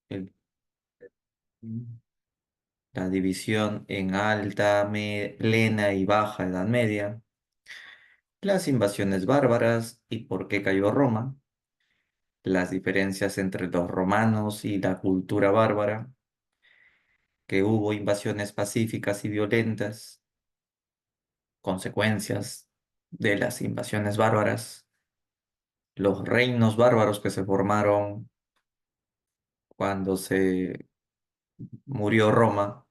el- la división en alta, plena y baja Edad Media, las invasiones bárbaras y por qué cayó Roma, las diferencias entre los romanos y la cultura bárbara, que hubo invasiones pacíficas y violentas, consecuencias de las invasiones bárbaras, los reinos bárbaros que se formaron cuando se murió Roma.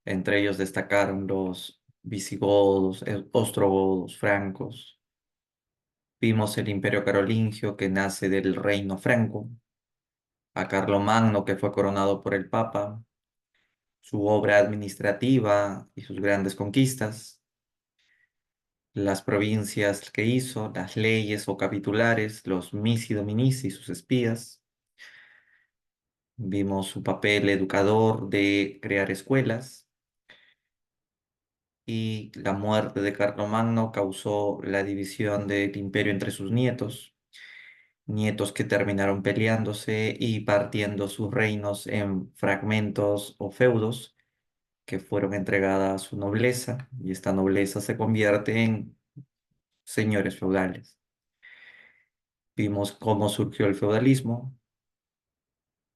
Entre ellos destacaron los visigodos, ostrogodos, francos. Vimos el Imperio Carolingio que nace del reino franco, a Carlomagno que fue coronado por el Papa, su obra administrativa y sus grandes conquistas, las provincias que hizo, las leyes o capitulares, los missi dominici y sus espías. Vimos su papel educador de crear escuelas y la muerte de Carlomagno causó la división del imperio entre sus nietos, nietos que terminaron peleándose y partiendo sus reinos en fragmentos o feudos que fueron entregadas a su nobleza y esta nobleza se convierte en señores feudales. Vimos cómo surgió el feudalismo,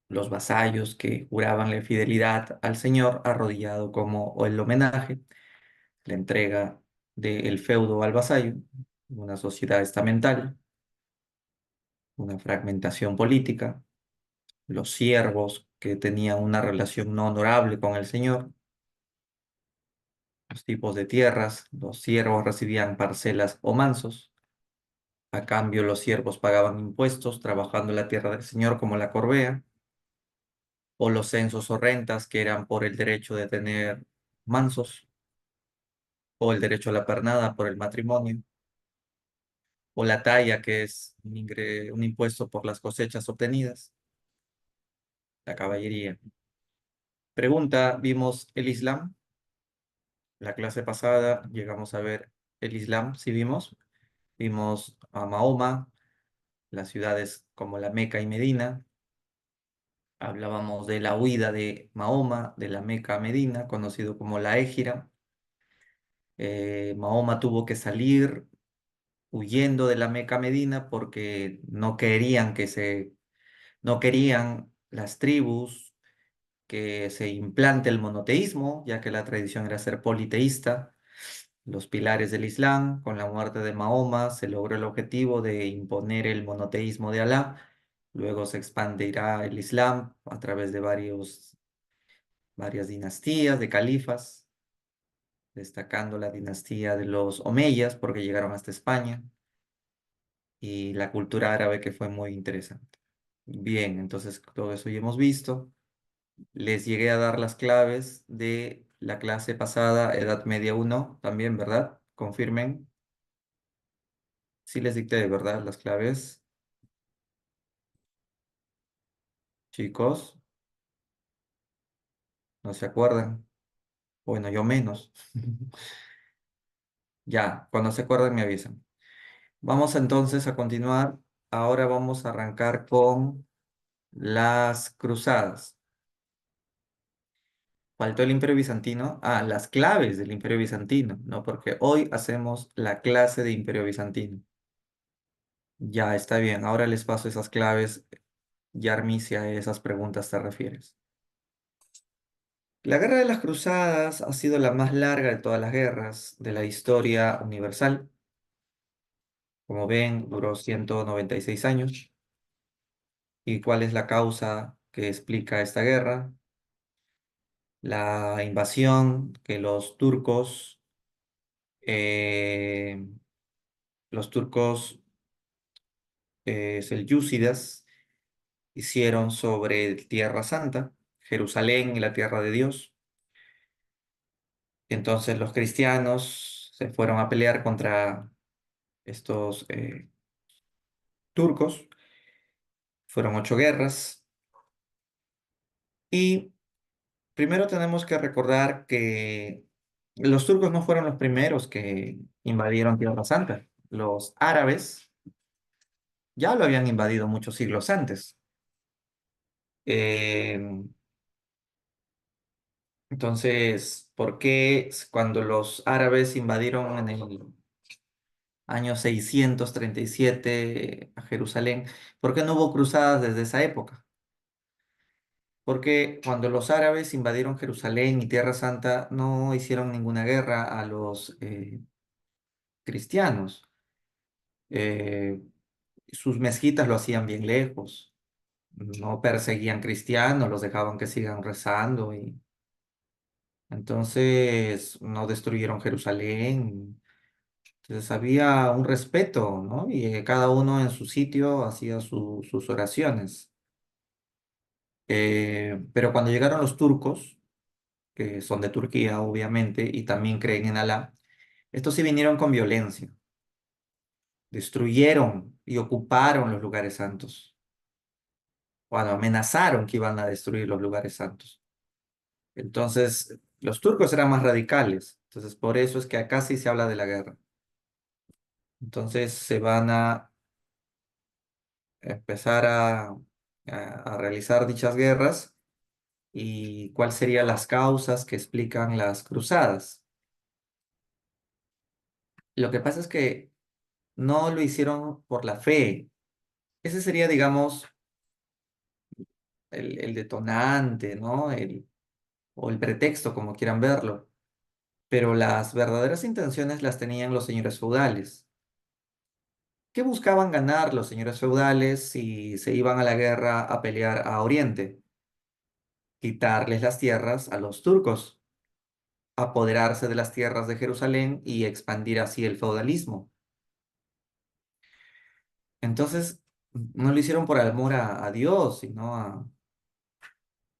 los vasallos que juraban la fidelidad al señor arrodillado como el homenaje, la entrega del feudo al vasallo, una sociedad estamental, una fragmentación política, los siervos que tenían una relación no honorable con el señor, los tipos de tierras, los siervos recibían parcelas o mansos, a cambio los siervos pagaban impuestos trabajando la tierra del señor como la corvea, o los censos o rentas que eran por el derecho de tener mansos, o el derecho a la pernada por el matrimonio, o la talla que es un impuesto por las cosechas obtenidas, la caballería. Pregunta, ¿vimos el Islam? La clase pasada llegamos a ver el Islam, ¿sí vimos? Vimos a Mahoma, las ciudades como la Meca y Medina. Hablábamos de la huida de Mahoma de la Meca a Medina, conocido como la Égira. Mahoma tuvo que salir huyendo de la Meca a Medina porque no querían las tribus que se implante el monoteísmo, ya que la tradición era ser politeísta. Los pilares del Islam, con la muerte de Mahoma, se logró el objetivo de imponer el monoteísmo de Alá. Luego se expandirá el Islam a través de varias dinastías de califas, destacando la dinastía de los Omeyas, porque llegaron hasta España, y la cultura árabe, que fue muy interesante. Bien, entonces todo eso ya hemos visto. Les llegué a dar las claves de la clase pasada, Edad Media uno también, ¿verdad? Confirmen. Sí les dicté, ¿verdad? Las claves, chicos, ¿no se acuerdan? Bueno, yo menos. Ya, cuando se acuerden me avisan. Vamos entonces a continuar. Ahora vamos a arrancar con las cruzadas. Faltó el Imperio Bizantino. Ah, las claves del Imperio Bizantino, ¿no? Porque hoy hacemos la clase de Imperio Bizantino. Ya, está bien. Ahora les paso esas claves. Yarmi, si a esas preguntas te refieres. La Guerra de las Cruzadas ha sido la más larga de todas las guerras de la historia universal. Como ven, duró 196 años. ¿Y cuál es la causa que explica esta guerra? La invasión que eh, los turcos selyúcidas hicieron sobre Tierra Santa, Jerusalén y la Tierra de Dios. Entonces los cristianos se fueron a pelear contra estos turcos. Fueron 8 guerras. Y primero tenemos que recordar que los turcos no fueron los primeros que invadieron Tierra Santa. Los árabes ya lo habían invadido muchos siglos antes. Eh, entonces, ¿por qué cuando los árabes invadieron en el año 637 a Jerusalén, por qué no hubo cruzadas desde esa época? Porque cuando los árabes invadieron Jerusalén y Tierra Santa, no hicieron ninguna guerra a los cristianos. Eh, Sus mezquitas lo hacían bien lejos. No perseguían cristianos, los dejaban que sigan rezando y entonces no destruyeron Jerusalén. Entonces había un respeto, ¿no? Y cada uno en su sitio hacía sus oraciones. Pero cuando llegaron los turcos, que son de Turquía, obviamente, y también creen en Alá, estos sí vinieron con violencia, destruyeron y ocuparon los lugares santos. Bueno, amenazaron que iban a destruir los lugares santos. Entonces, los turcos eran más radicales. Entonces, por eso es que acá sí se habla de la guerra. Entonces, se van a empezar a realizar dichas guerras y cuáles serían las causas que explican las cruzadas. Lo que pasa es que no lo hicieron por la fe. Ese sería, digamos, el detonante, ¿no? O el pretexto, como quieran verlo. Pero las verdaderas intenciones las tenían los señores feudales. ¿Qué buscaban ganar los señores feudales si se iban a la guerra a pelear a Oriente? Quitarles las tierras a los turcos, apoderarse de las tierras de Jerusalén y expandir así el feudalismo. Entonces, no lo hicieron por amor a Dios, sino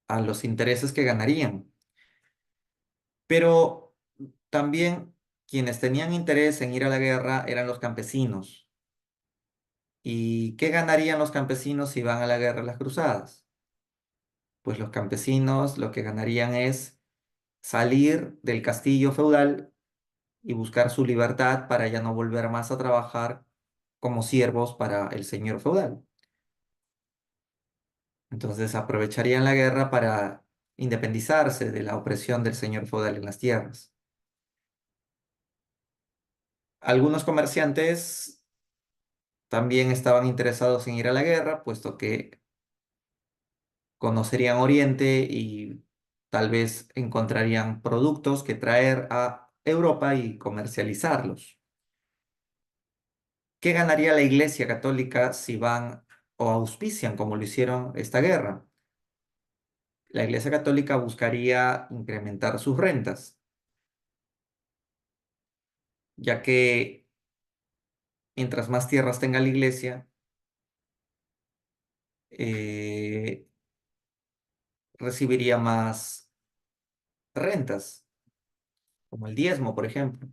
a los intereses que ganarían. Pero también quienes tenían interés en ir a la guerra eran los campesinos. ¿Y qué ganarían los campesinos si van a la guerra a las cruzadas? Pues los campesinos lo que ganarían es salir del castillo feudal y buscar su libertad para ya no volver más a trabajar como siervos para el señor feudal. Entonces aprovecharían la guerra para independizarse de la opresión del señor feudal en las tierras. Algunos comerciantes también estaban interesados en ir a la guerra, puesto que conocerían Oriente y tal vez encontrarían productos que traer a Europa y comercializarlos. ¿Qué ganaría la Iglesia Católica si van o auspician como lo hicieron esta guerra? La Iglesia Católica buscaría incrementar sus rentas, ya que mientras más tierras tenga la Iglesia, eh, recibiría más rentas, como el diezmo, por ejemplo.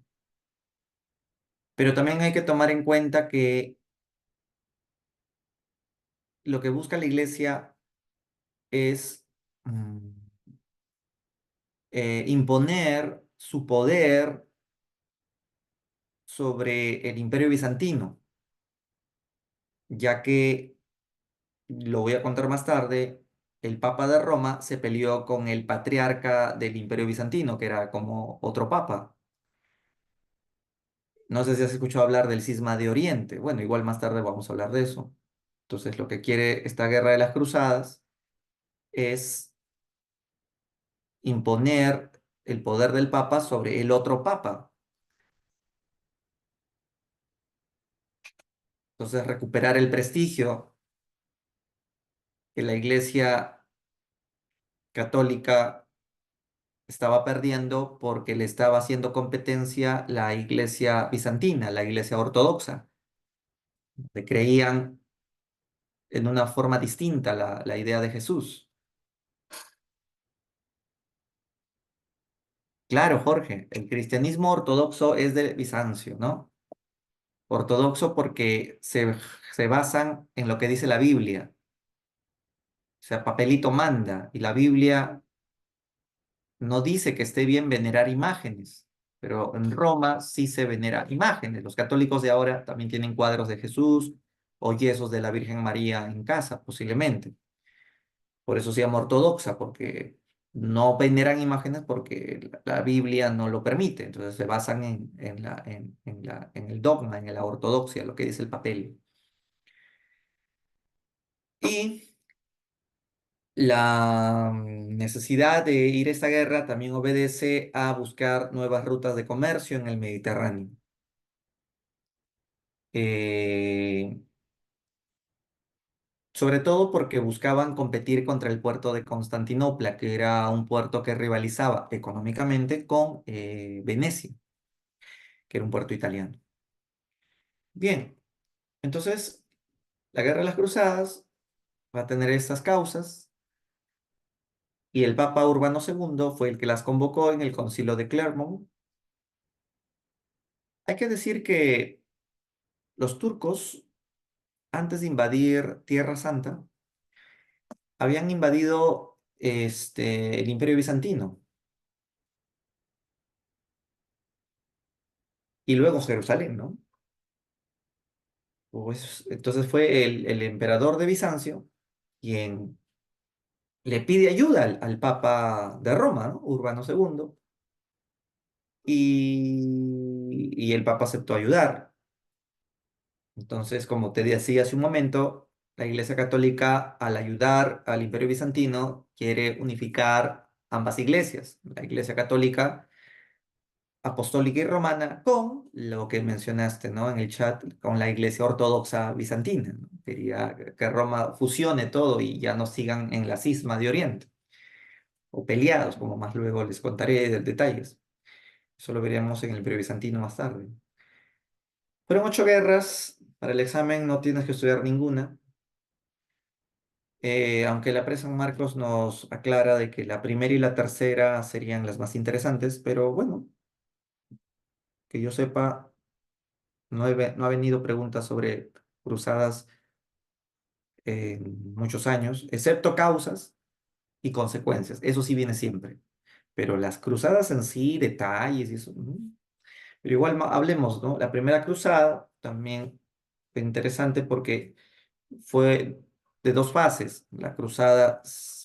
Pero también hay que tomar en cuenta que lo que busca la Iglesia es mm, imponer su poder sobre el Imperio Bizantino, ya que lo voy a contar más tarde, el Papa de Roma se peleó con el patriarca del Imperio Bizantino, que era como otro papa. No sé si has escuchado hablar del cisma de Oriente. Bueno, igual más tarde vamos a hablar de eso. Entonces, lo que quiere esta guerra de las cruzadas es imponer el poder del papa sobre el otro papa. Entonces, recuperar el prestigio que la Iglesia Católica estaba perdiendo porque le estaba haciendo competencia la Iglesia bizantina, la Iglesia ortodoxa. Que creían en una forma distinta la idea de Jesús. Claro, Jorge, el cristianismo ortodoxo es de Bizancio, ¿no? Ortodoxo porque se basan en lo que dice la Biblia. O sea, papelito manda y la Biblia no dice que esté bien venerar imágenes, pero en Roma sí se venera imágenes. Los católicos de ahora también tienen cuadros de Jesús o yesos de la Virgen María en casa, posiblemente. Por eso se llama ortodoxa, porque no veneran imágenes porque la Biblia no lo permite. Entonces se basan en el dogma, en la ortodoxia, lo que dice el papel. Y la necesidad de ir a esta guerra también obedece a buscar nuevas rutas de comercio en el Mediterráneo. Eh, Sobre todo porque buscaban competir contra el puerto de Constantinopla, que era un puerto que rivalizaba económicamente con Venecia, que era un puerto italiano. Bien, entonces la Guerra de las Cruzadas va a tener estas causas y el Papa Urbano II fue el que las convocó en el Concilio de Clermont. Hay que decir que los turcos, antes de invadir Tierra Santa, habían invadido el Imperio Bizantino y luego Jerusalén, ¿no? Pues, entonces fue el emperador de Bizancio quien le pide ayuda al Papa de Roma, ¿no? Urbano II, y el Papa aceptó ayudar. Entonces, como te decía hace un momento, la Iglesia Católica, al ayudar al Imperio Bizantino, quiere unificar ambas iglesias, la Iglesia Católica apostólica y romana, con lo que mencionaste, ¿no? En el chat, con la Iglesia Ortodoxa Bizantina, ¿no? Quería que Roma fusione todo y ya no sigan en la cisma de Oriente, o peleados, como más luego les contaré de detalles. Eso lo veríamos en el Imperio Bizantino más tarde. Fueron 8 guerras, para el examen no tienes que estudiar ninguna. Aunque la presa San Marcos nos aclara de que la primera y la tercera serían las más interesantes, pero bueno, que yo sepa, no ha venido preguntas sobre cruzadas en muchos años, excepto causas y consecuencias. Eso sí viene siempre. Pero las cruzadas en sí, detalles y eso. Pero igual hablemos, ¿no? La primera cruzada también fue interesante porque fue de dos fases, la cruzada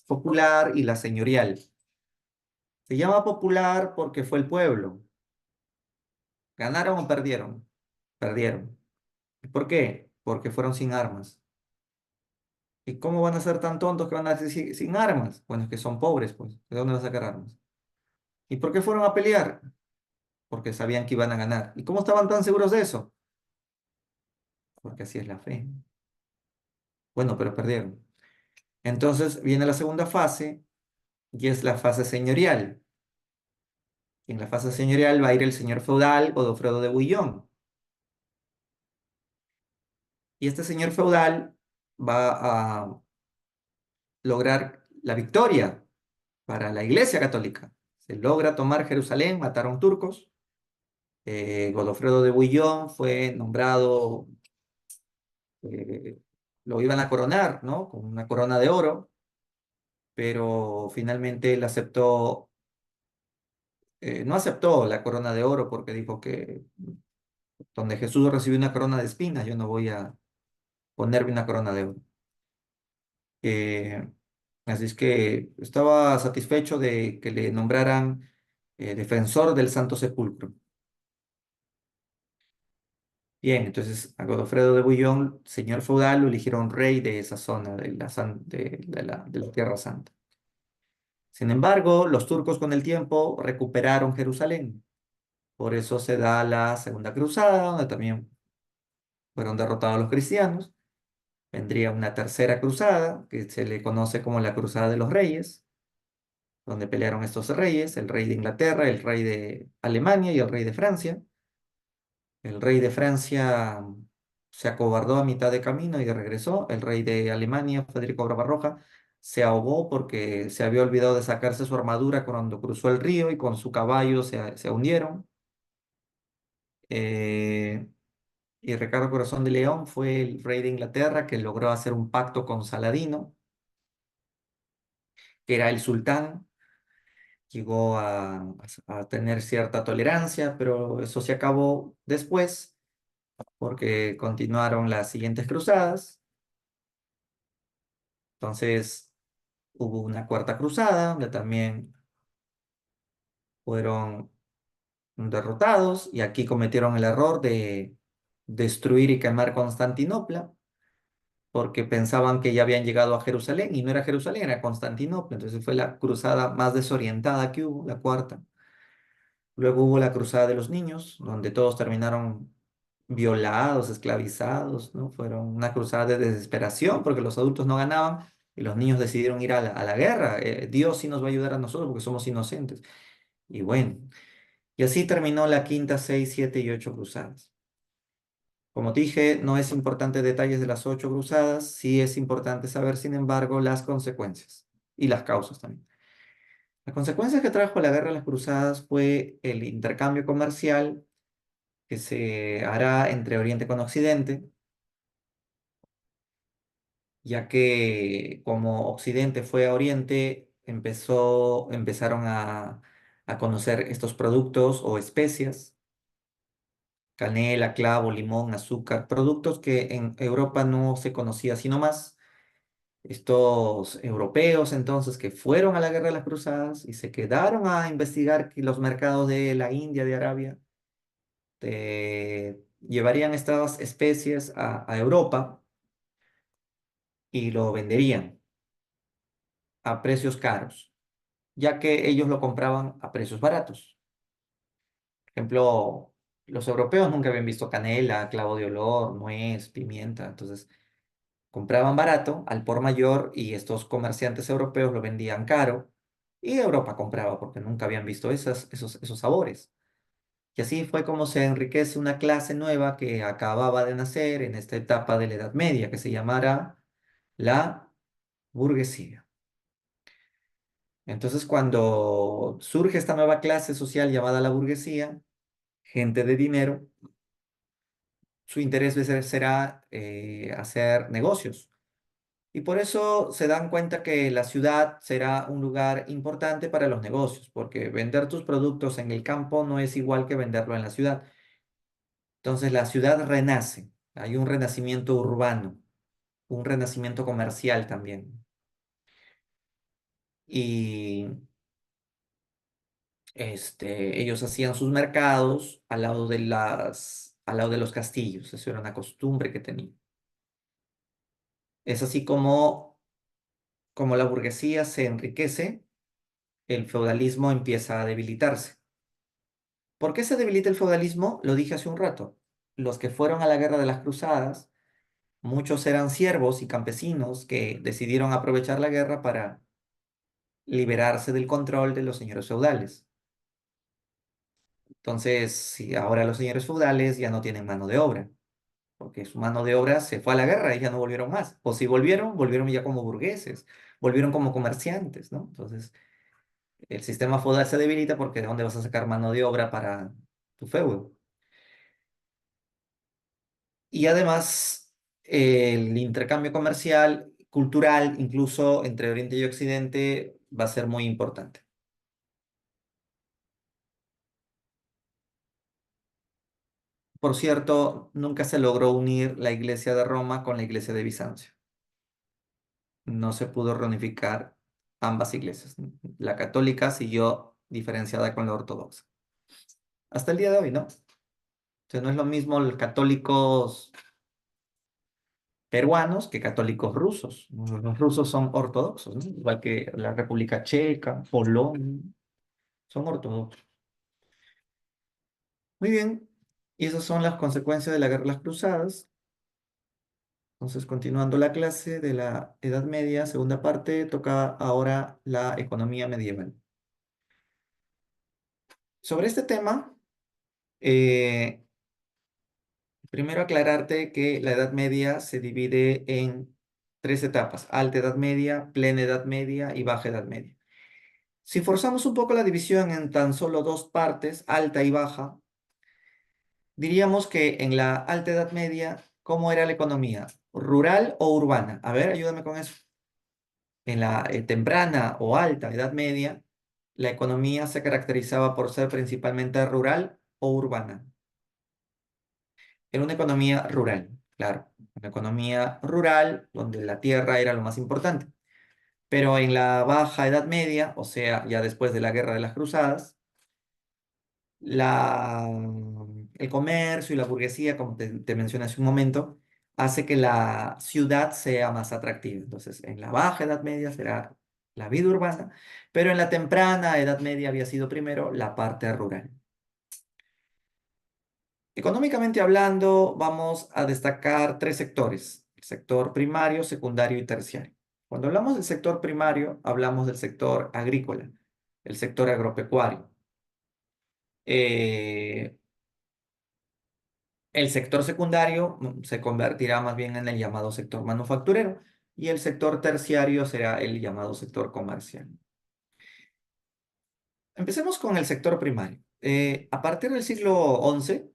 popular y la señorial. Se llama popular porque fue el pueblo. ¿Ganaron o perdieron? Perdieron. ¿Y por qué? Porque fueron sin armas. ¿Y cómo van a ser tan tontos que van a decir sin armas? Bueno, es que son pobres, pues. ¿De dónde van a sacar armas? ¿Y por qué fueron a pelear? Porque sabían que iban a ganar. ¿Y cómo estaban tan seguros de eso? Porque así es la fe. Bueno, pero perdieron. Entonces viene la segunda fase y es la fase señorial. Y en la fase señorial va a ir el señor feudal Godofredo de Bouillon. Y este señor feudal va a lograr la victoria para la Iglesia Católica. Se logra tomar Jerusalén, mataron turcos. Godofredo de Bouillon fue nombrado, eh, lo iban a coronar, ¿no? Con una corona de oro, pero finalmente él aceptó, no aceptó la corona de oro porque dijo que donde Jesús recibió una corona de espinas, yo no voy a ponerme una corona de oro. Eh, Así es que estaba satisfecho de que le nombraran defensor del Santo Sepulcro. Bien, entonces a Godofredo de Bouillon, señor feudal, lo eligieron rey de esa zona de la Tierra Santa. Sin embargo, los turcos con el tiempo recuperaron Jerusalén. Por eso se da la Segunda Cruzada, donde también fueron derrotados los cristianos. Vendría una tercera cruzada, que se le conoce como la Cruzada de los Reyes, donde pelearon estos reyes, el rey de Inglaterra, el rey de Alemania y el rey de Francia. El rey de Francia se acobardó a mitad de camino y regresó. El rey de Alemania, Federico Barbarroja, se ahogó porque se había olvidado de sacarse su armadura cuando cruzó el río y con su caballo se hundieron. Eh, y Ricardo Corazón de León fue el rey de Inglaterra que logró hacer un pacto con Saladino, que era el sultán. Llegó a tener cierta tolerancia, pero eso se acabó después porque continuaron las siguientes cruzadas. Entonces, Hubo una cuarta cruzada, donde también fueron derrotados y aquí cometieron el error de destruir y quemar Constantinopla porque pensaban que ya habían llegado a Jerusalén y no era Jerusalén, era Constantinopla. Entonces fue la cruzada más desorientada que hubo, la cuarta. Luego hubo la cruzada de los niños, donde todos terminaron violados, esclavizados, ¿no? Fueron una cruzada de desesperación porque los adultos no ganaban y los niños decidieron ir a la guerra. Dios sí nos va a ayudar a nosotros porque somos inocentes. Y bueno, y así terminó la quinta, seis, siete y ocho cruzadas. Como te dije, no es importante detalles de las ocho cruzadas, sí es importante saber, sin embargo, las consecuencias y las causas también. Las consecuencias que trajo la guerra de las cruzadas fue el intercambio comercial que se hará entre Oriente con Occidente, ya que como Occidente fue a Oriente, empezaron a conocer estos productos o especias, canela, clavo, limón, azúcar, productos que en Europa no se conocía sino más. Estos europeos entonces que fueron a la Guerra de las Cruzadas y se quedaron a investigar que los mercados de la India, de Arabia, llevarían estas especies a Europa y lo venderían a precios caros, ya que ellos lo compraban a precios baratos. Por ejemplo, los europeos nunca habían visto canela, clavo de olor, nuez, pimienta, entonces compraban barato al por mayor y estos comerciantes europeos lo vendían caro y Europa compraba porque nunca habían visto esos sabores. Y así fue como se enriquece una clase nueva que acababa de nacer en esta etapa de la Edad Media, que se llamará la burguesía. Entonces, cuando surge esta nueva clase social llamada la burguesía, gente de dinero, su interés será hacer negocios. Y por eso se dan cuenta que la ciudad será un lugar importante para los negocios, porque vender tus productos en el campo no es igual que venderlo en la ciudad. Entonces la ciudad renace, hay un renacimiento urbano, un renacimiento comercial también. Y ellos hacían sus mercados al lado de los castillos, eso era una costumbre que tenían. Es así como la burguesía se enriquece, el feudalismo empieza a debilitarse. ¿Por qué se debilita el feudalismo? Lo dije hace un rato. Los que fueron a la guerra de las cruzadas, muchos eran siervos y campesinos que decidieron aprovechar la guerra para liberarse del control de los señores feudales. Entonces, si ahora los señores feudales ya no tienen mano de obra, porque su mano de obra se fue a la guerra y ya no volvieron más. O si volvieron, volvieron ya como burgueses, volvieron como comerciantes, ¿no? Entonces, el sistema feudal se debilita porque ¿de dónde vas a sacar mano de obra para tu feudo? Y además, el intercambio comercial, cultural, incluso entre Oriente y Occidente, va a ser muy importante. Por cierto, nunca se logró unir la Iglesia de Roma con la Iglesia de Bizancio. No se pudo reunificar ambas iglesias. La católica siguió diferenciada con la ortodoxa. Hasta el día de hoy, ¿no? O sea, no es lo mismo los católicos peruanos que católicos rusos. Los rusos son ortodoxos, ¿no? Igual que la República Checa, Polonia, son ortodoxos. Muy bien, y esas son las consecuencias de la Guerra de las Cruzadas. Entonces, continuando la clase de la Edad Media, segunda parte, toca ahora la economía medieval. Sobre este tema, eh, primero aclararte que la Edad Media se divide en tres etapas: Alta Edad Media, Plena Edad Media y Baja Edad Media. Si forzamos un poco la división en tan solo dos partes, alta y baja, diríamos que en la Alta Edad Media, ¿cómo era la economía? ¿Rural o urbana? A ver, ayúdame con eso. En la temprana o alta Edad Media, la economía se caracterizaba por ser principalmente rural o urbana. Era una economía rural, claro, una economía rural donde la tierra era lo más importante. Pero en la Baja Edad Media, o sea, ya después de la Guerra de las Cruzadas, el comercio y la burguesía, como te mencioné hace un momento, hace que la ciudad sea más atractiva. Entonces, en la Baja Edad Media será la vida urbana, pero en la temprana Edad Media había sido primero la parte rural. Económicamente hablando, vamos a destacar tres sectores: el sector primario, secundario y terciario. Cuando hablamos del sector primario, hablamos del sector agrícola, el sector agropecuario. Eh, el sector secundario se convertirá más bien en el llamado sector manufacturero y el sector terciario será el llamado sector comercial. Empecemos con el sector primario. A partir del siglo XI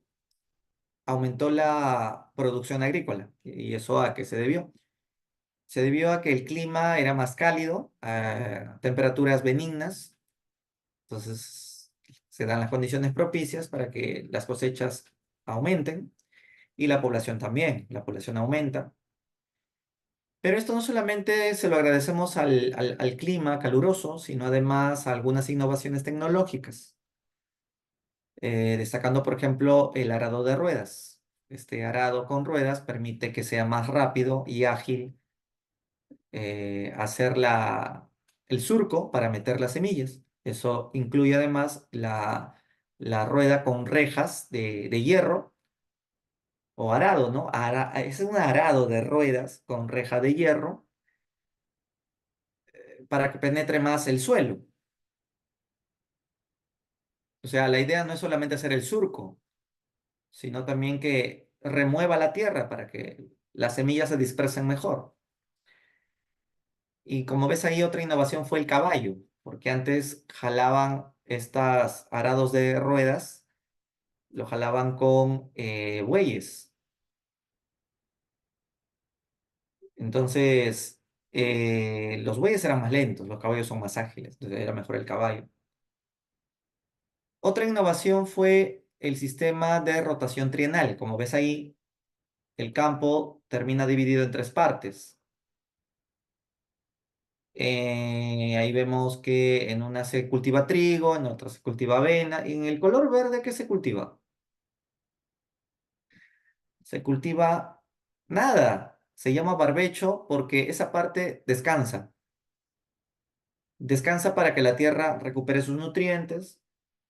aumentó la producción agrícola. ¿Y eso a qué se debió? Se debió a que el clima era más cálido, a temperaturas benignas, entonces se dan las condiciones propicias para que las cosechas aumenten y la población también, la población aumenta. Pero esto no solamente se lo agradecemos al clima caluroso, sino además a algunas innovaciones tecnológicas, destacando, por ejemplo, el arado de ruedas. Este arado con ruedas permite que sea más rápido y ágil hacer el surco para meter las semillas. Eso incluye además la rueda con rejas de hierro o arado, ¿no? Es un arado de ruedas con reja de hierro para que penetre más el suelo. O sea, la idea no es solamente hacer el surco, sino también que remueva la tierra para que las semillas se dispersen mejor. Y como ves ahí, otra innovación fue el caballo, porque antes jalaban estas arados de ruedas, lo jalaban con bueyes. Entonces, los bueyes eran más lentos, los caballos son más ágiles, entonces era mejor el caballo. Otra innovación fue el sistema de rotación trienal. Como ves ahí, el campo termina dividido en tres partes. Ahí vemos que en una se cultiva trigo, en otra se cultiva avena, y en el color verde, ¿qué se cultiva? Se cultiva nada. Se llama barbecho porque esa parte descansa. Descansa para que la tierra recupere sus nutrientes,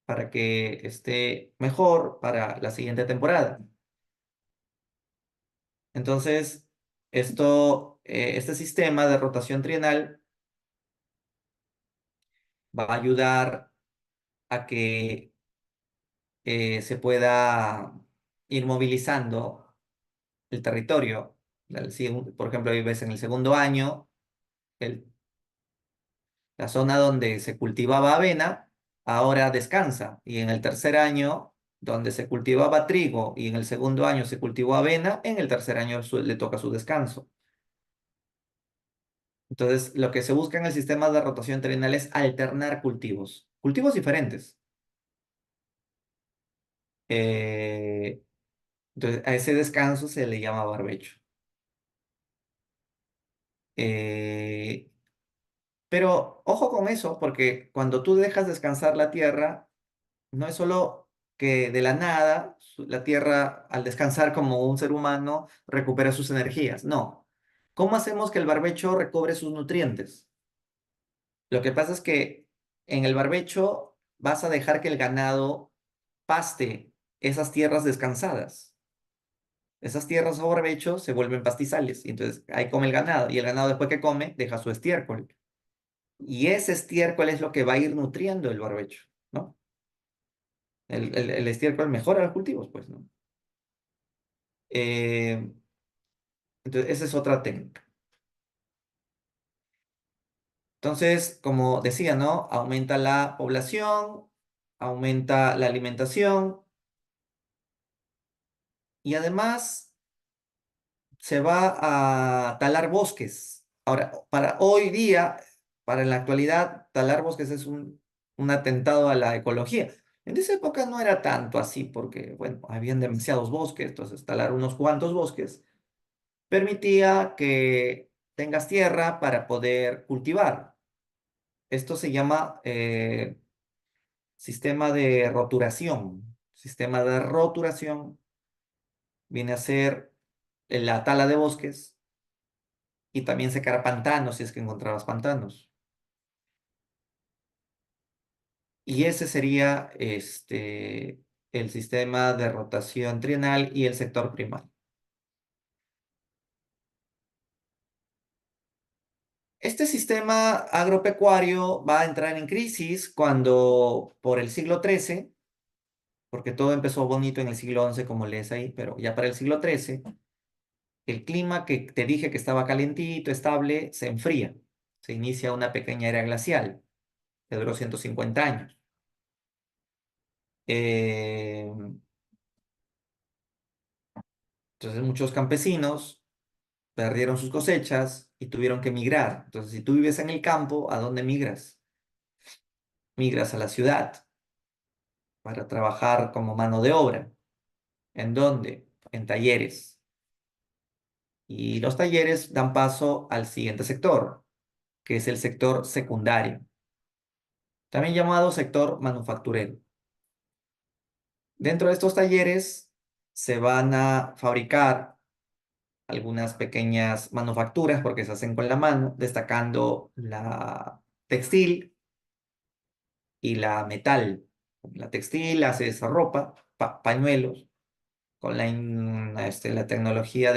para que esté mejor para la siguiente temporada. Entonces, este sistema de rotación trienal va a ayudar a que se pueda ir movilizando el territorio. Por ejemplo, ahí ves en el segundo año, el- la zona donde se cultivaba avena, ahora descansa. Y en el tercer año, donde se cultivaba trigo y en el segundo año se cultivó avena, en el tercer año le toca su descanso. Entonces, lo que se busca en el sistema de rotación trienal es alternar cultivos, cultivos diferentes. Eh, entonces, a ese descanso se le llama barbecho. Eh, pero ojo con eso, porque cuando tú dejas descansar la tierra, no es solo que de la nada la tierra al descansar como un ser humano recupera sus energías. No. ¿Cómo hacemos que el barbecho recobre sus nutrientes? Lo que pasa es que en el barbecho vas a dejar que el ganado paste esas tierras descansadas. Esas tierras o barbecho se vuelven pastizales y entonces ahí come el ganado y el ganado después que come deja su estiércol. Y ese estiércol es lo que va a ir nutriendo el barbecho, ¿no? El estiércol mejora los cultivos, pues, ¿no? Eh, entonces, esa es otra técnica. Entonces, como decía, ¿no? Aumenta la población, aumenta la alimentación y además se va a talar bosques. Ahora, para hoy día, para la actualidad, talar bosques es un atentado a la ecología. En esa época no era tanto así porque, bueno, habían demasiados bosques, entonces talar unos cuantos bosques permitía que tengas tierra para poder cultivar. Esto se llama sistema de roturación. Sistema de roturación viene a ser la tala de bosques y también secar pantanos si es que encontrabas pantanos. Y ese sería el sistema de rotación trienal y el sector primario. Este sistema agropecuario va a entrar en crisis cuando por el siglo XIII, porque todo empezó bonito en el siglo XI, como lees ahí, pero ya para el siglo XIII, el clima que te dije que estaba calientito, estable, se enfría. Se inicia una pequeña era glacial que duró 150 años. Eh, entonces muchos campesinos perdieron sus cosechas y tuvieron que migrar. Entonces, si tú vives en el campo, ¿a dónde migras? Migras a la ciudad para trabajar como mano de obra. ¿En dónde? En talleres. Y los talleres dan paso al siguiente sector, que es el sector secundario, también llamado sector manufacturero. Dentro de estos talleres se van a fabricar algunas pequeñas manufacturas porque se hacen con la mano, destacando la textil y la metal. La textil hace esa ropa, pañuelos, con la tecnología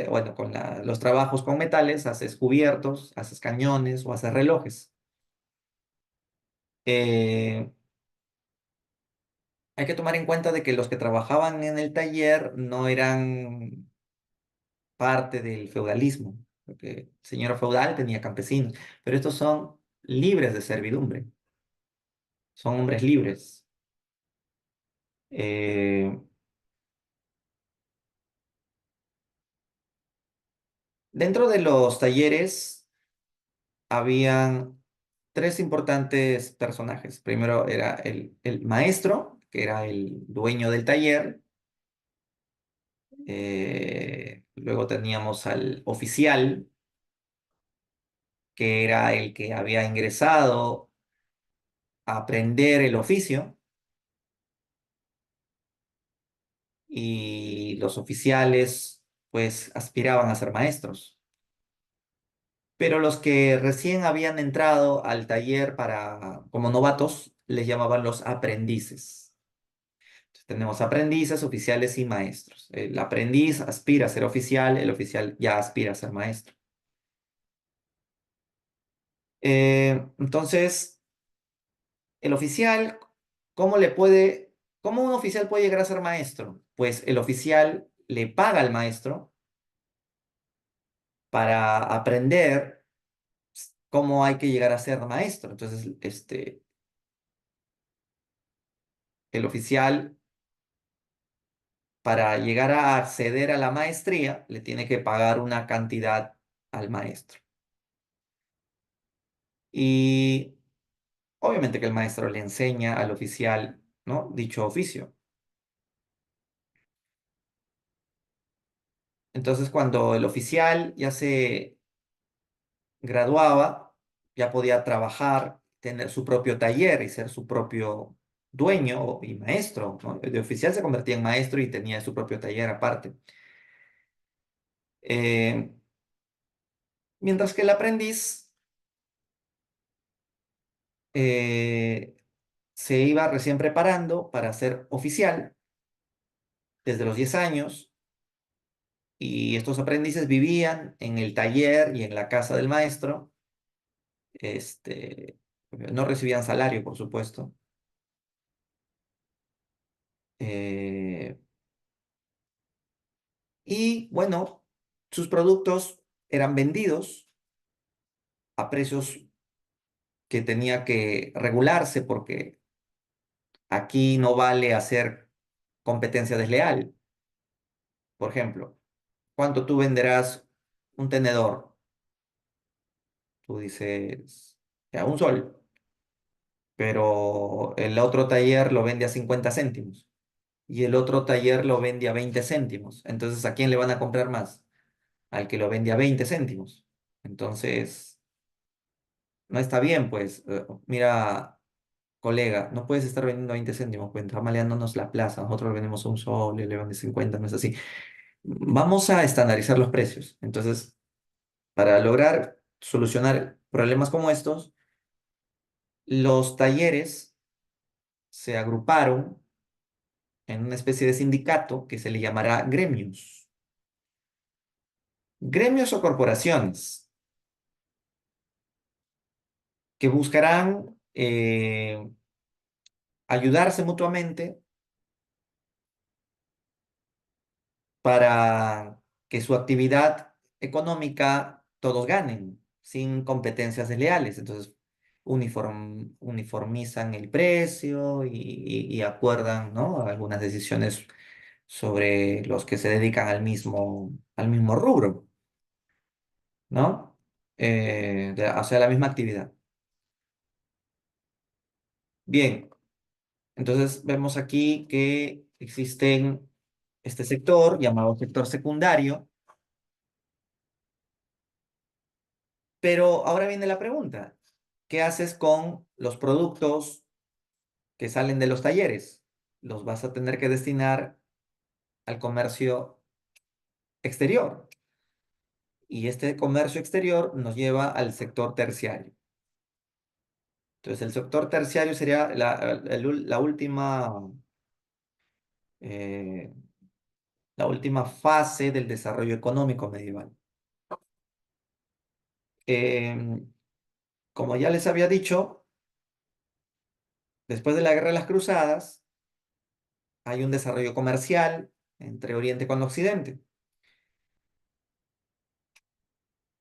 bueno, con los trabajos con metales, haces cubiertos, haces cañones o haces relojes. Eh, Hay que tomar en cuenta de que los que trabajaban en el taller no eran parte del feudalismo, porque el señor feudal tenía campesinos, pero estos son libres de servidumbre, son hombres libres. Eh, Dentro de los talleres habían tres importantes personajes. Primero era el maestro, que era el dueño del taller. Luego teníamos al oficial, que era el que había ingresado a aprender el oficio. Y los oficiales, pues, aspiraban a ser maestros. Pero los que recién habían entrado al taller como novatos, les llamaban los aprendices. Tenemos aprendices, oficiales y maestros. El aprendiz aspira a ser oficial, el oficial ya aspira a ser maestro. Entonces, el oficial, ¿cómo un oficial puede llegar a ser maestro? Pues el oficial le paga al maestro para aprender cómo hay que llegar a ser maestro. Entonces, el oficial, para llegar a acceder a la maestría, le tiene que pagar una cantidad al maestro. Y obviamente que el maestro le enseña al oficial, ¿no? Dicho oficio. Entonces, cuando el oficial ya se graduaba, ya podía trabajar, tener su propio taller y ser su propio dueño y maestro, ¿no? De oficial se convertía en maestro y tenía su propio taller aparte. Eh, Mientras que el aprendiz eh, se iba recién preparando para ser oficial desde los 10 años y estos aprendices vivían en el taller y en la casa del maestro. Este, no recibían salario, por supuesto. Eh, y bueno, sus productos eran vendidos a precios que tenía que regularse porque aquí no vale hacer competencia desleal. Por ejemplo, ¿cuánto tú venderás un tenedor? Tú dices, a un sol, pero el otro taller lo vende a 50 céntimos y el otro taller lo vende a 20 céntimos. Entonces, ¿a quién le van a comprar más? Al que lo vende a 20 céntimos. Entonces, no está bien, pues. Mira, colega, no puedes estar vendiendo a 20 céntimos, pues está maleándonos la plaza. Nosotros vendemos a un sol, le venden 50, no es así. Vamos a estandarizar los precios. Entonces, para lograr solucionar problemas como estos, los talleres se agruparon en una especie de sindicato que se le llamará gremios. Gremios o corporaciones que buscarán ayudarse mutuamente para que su actividad económica todos ganen, sin competencias desleales. Entonces, uniformizan el precio y acuerdan, ¿no?, algunas decisiones sobre los que se dedican al mismo rubro, ¿no? O sea, la misma actividad. Bien, entonces vemos aquí que existen este sector llamado sector secundario, pero ahora viene la pregunta, ¿qué haces con los productos que salen de los talleres? Los vas a tener que destinar al comercio exterior y este comercio exterior nos lleva al sector terciario. Entonces, el sector terciario sería eh, la última fase del desarrollo económico medieval. Em, Como ya les había dicho, después de la Guerra de las Cruzadas, hay un desarrollo comercial entre Oriente con Occidente.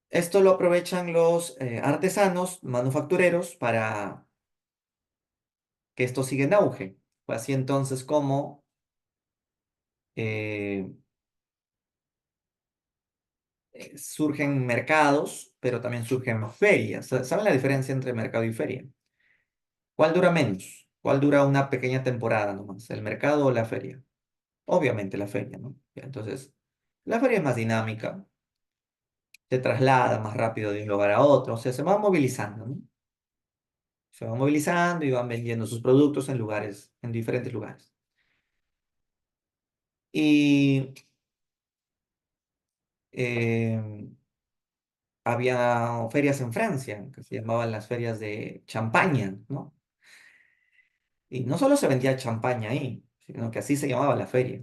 Esto lo aprovechan los artesanos, manufactureros, para que esto siga en auge. Fue así entonces como eh, surgen mercados, pero también surgen ferias. ¿Saben la diferencia entre mercado y feria? ¿Cuál dura menos? ¿Cuál dura una pequeña temporada nomás? ¿El mercado o la feria? Obviamente la feria, ¿no? Ya, entonces, la feria es más dinámica, se traslada más rápido de un lugar a otro, o sea, se va movilizando, ¿no? Se van movilizando y van vendiendo sus productos en lugares, en diferentes lugares. Y eh, había ferias en Francia, que se llamaban las ferias de champaña, ¿no? Y no solo se vendía champaña ahí, sino que así se llamaba la feria.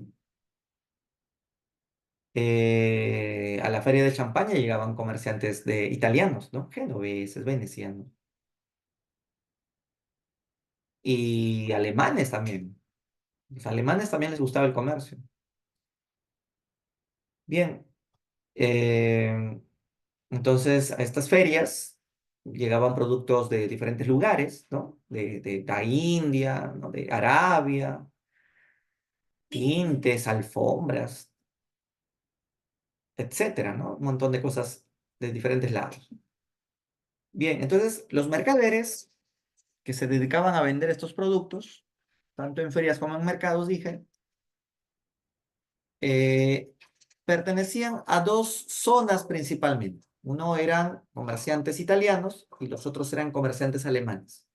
A la feria de champaña llegaban comerciantes italianos, ¿no? Genoveses, venecianos. Y alemanes también. Los alemanes también les gustaba el comercio. Bien, eh, entonces a estas ferias llegaban productos de diferentes lugares, ¿no? De la India, ¿no?, de Arabia, tintes, alfombras, etcétera, ¿no? Un montón de cosas de diferentes lados. Bien, entonces los mercaderes que se dedicaban a vender estos productos, tanto en ferias como en mercados, dije, eh, pertenecían a dos zonas principalmente. Uno eran comerciantes italianos y los otros eran comerciantes alemanes.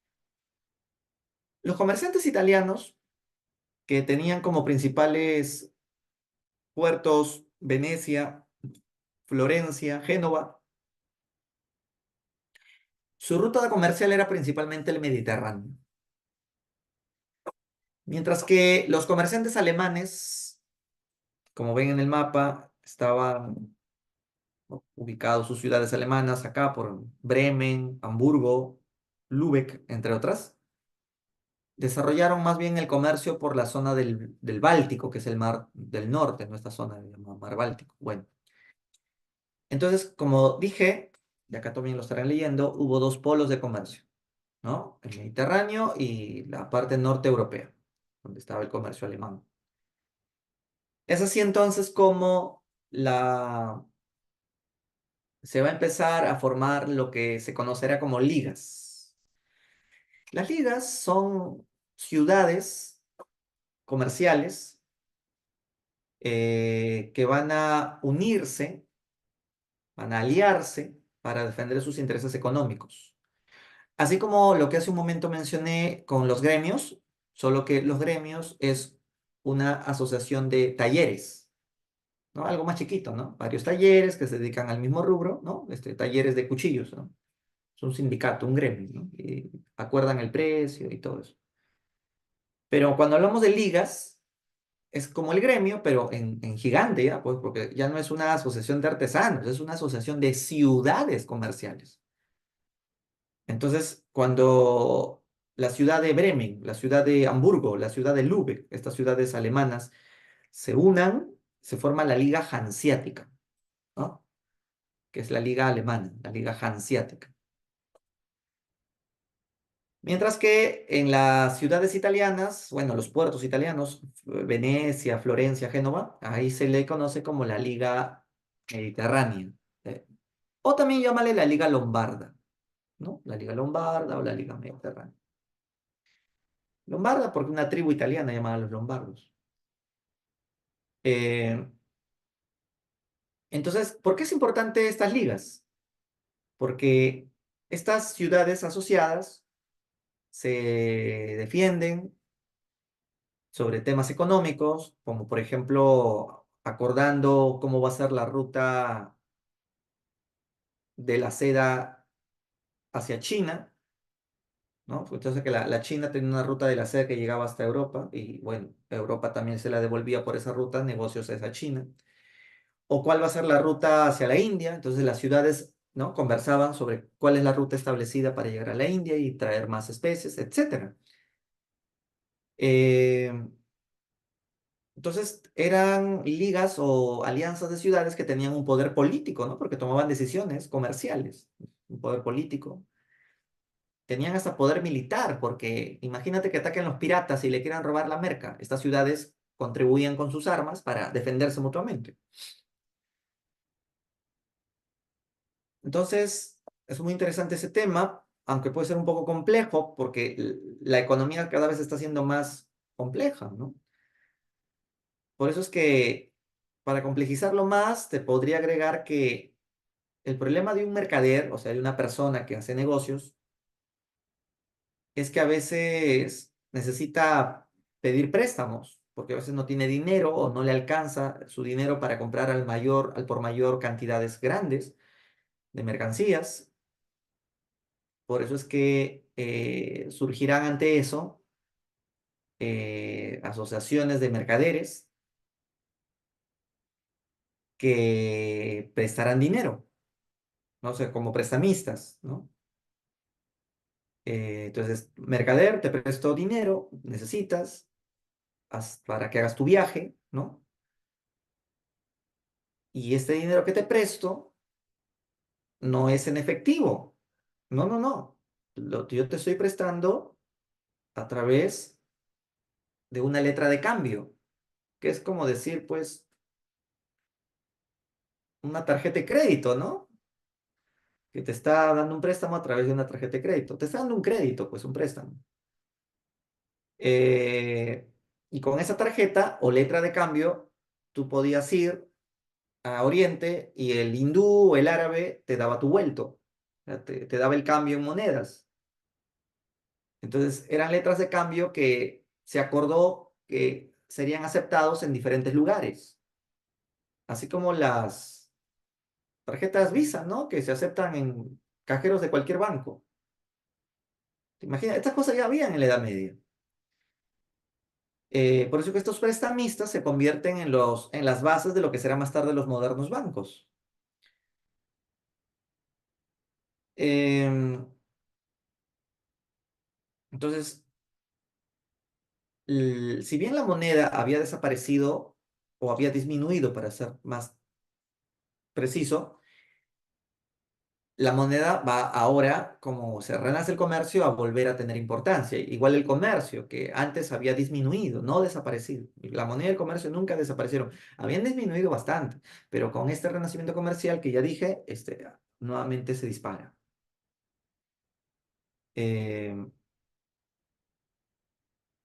Los comerciantes italianos, que tenían como principales puertos Venecia, Florencia, Génova, su ruta comercial era principalmente el Mediterráneo. Mientras que los comerciantes alemanes, como ven en el mapa, estaban, ¿no?, ubicados sus ciudades alemanas acá por Bremen, Hamburgo, Lübeck, entre otras. Desarrollaron más bien el comercio por la zona del Báltico, que es el mar del norte, ¿no? Esta zona se llama Mar Báltico. Bueno, entonces, como dije, y acá también lo estarán leyendo, hubo dos polos de comercio, ¿no? El Mediterráneo y la parte norte europea, donde estaba el comercio alemán. Es así entonces como se va a empezar a formar lo que se conocerá como ligas. Las ligas son ciudades comerciales que van a unirse, van a aliarse para defender sus intereses económicos. Así como lo que hace un momento mencioné con los gremios, solo que los gremios es una asociación de talleres, ¿no? Algo más chiquito, ¿no? Varios talleres que se dedican al mismo rubro, ¿no? Talleres de cuchillos, ¿no? Es un sindicato, un gremio, ¿no? Y acuerdan el precio y todo eso. Pero cuando hablamos de ligas, es como el gremio, pero en gigante, ¿ya? Pues porque ya no es una asociación de artesanos, es una asociación de ciudades comerciales. Entonces, cuando la ciudad de Bremen, la ciudad de Hamburgo, la ciudad de Lübeck, estas ciudades alemanas, se unan, se forma la Liga Hanseática, ¿no? Que es la liga alemana, la Liga Hanseática. Mientras que en las ciudades italianas, bueno, los puertos italianos, Venecia, Florencia, Génova, ahí se le conoce como la Liga Mediterránea. eh, o también llámale la Liga Lombarda, ¿no? La Liga Lombarda o la Liga Mediterránea. Lombarda porque una tribu italiana llamada los lombardos. Eh, entonces, ¿por qué es importante estas ligas? Porque estas ciudades asociadas se defienden sobre temas económicos, como por ejemplo acordando cómo va a ser la ruta de la seda hacia China, ¿no? Entonces que la China tenía una ruta de la seda que llegaba hasta Europa y bueno, Europa también se la devolvía por esa ruta, negocios hacia China. O cuál va a ser la ruta hacia la India, entonces las ciudades, ¿no? Conversaban sobre cuál es la ruta establecida para llegar a la India y traer más especies, etcétera. Eh, Entonces eran ligas o alianzas de ciudades que tenían un poder político, ¿no? Porque tomaban decisiones comerciales, un poder político. Tenían hasta poder militar, porque imagínate que ataquen los piratas y le quieran robar la merca. Estas ciudades contribuían con sus armas para defenderse mutuamente. Entonces, es muy interesante ese tema, aunque puede ser un poco complejo, porque la economía cada vez está siendo más compleja, ¿no? Por eso es que, para complejizarlo más, te podría agregar que el problema de un mercader, o sea, de una persona que hace negocios, es que a veces necesita pedir préstamos, porque a veces no tiene dinero o no le alcanza su dinero para comprar al por mayor cantidades grandes de mercancías. Por eso es que surgirán ante eso asociaciones de mercaderes que prestarán dinero, ¿no? O sea, como prestamistas, ¿no? Entonces, mercader, te presto dinero, necesitas para que hagas tu viaje, ¿no? Y este dinero que te presto no es en efectivo. No, no, no. Yo te estoy prestando a través de una letra de cambio, que es como decir, pues, una tarjeta de crédito, ¿no? Que te está dando un préstamo a través de una tarjeta de crédito. Te está dando un crédito, pues un préstamo. Eh, y con esa tarjeta o letra de cambio, tú podías ir a Oriente y el hindú o el árabe te daba tu vuelto, o sea, te daba el cambio en monedas. Entonces eran letras de cambio que se acordó que serían aceptados en diferentes lugares, así como las tarjetas Visa, ¿no? Que se aceptan en cajeros de cualquier banco. ¿Te imaginas? Estas cosas ya habían en la Edad Media. Por eso que estos prestamistas se convierten en las bases de lo que serán más tarde los modernos bancos. Em, entonces, si bien la moneda había desaparecido o había disminuido, para ser más preciso, la moneda va ahora, como se renace el comercio, a volver a tener importancia. Igual el comercio, que antes había disminuido, no desaparecido. La moneda y el comercio nunca desaparecieron. Habían disminuido bastante, pero con este renacimiento comercial que ya dije, nuevamente se dispara. Eh,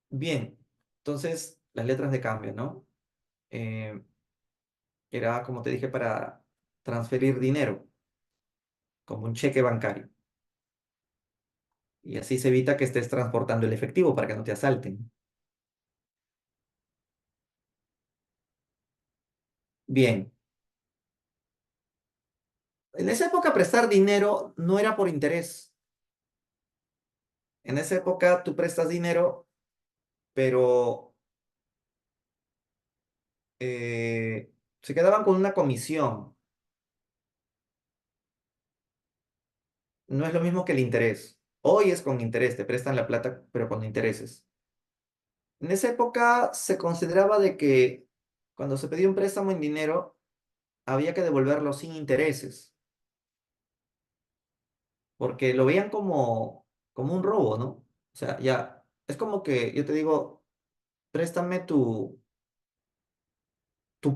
bien, entonces las letras de cambio, ¿no? Eh, Era, como te dije, para transferir dinero como un cheque bancario. Y así se evita que estés transportando el efectivo para que no te asalten. Bien, en esa época prestar dinero no era por interés. En esa época tú prestas dinero, pero se quedaban con una comisión. No es lo mismo que el interés. Hoy es con interés, te prestan la plata, pero con intereses. En esa época se consideraba de que cuando se pedía un préstamo en dinero, había que devolverlo sin intereses, porque lo veían como un robo, ¿no? O sea, ya, es como que yo te digo, préstame tu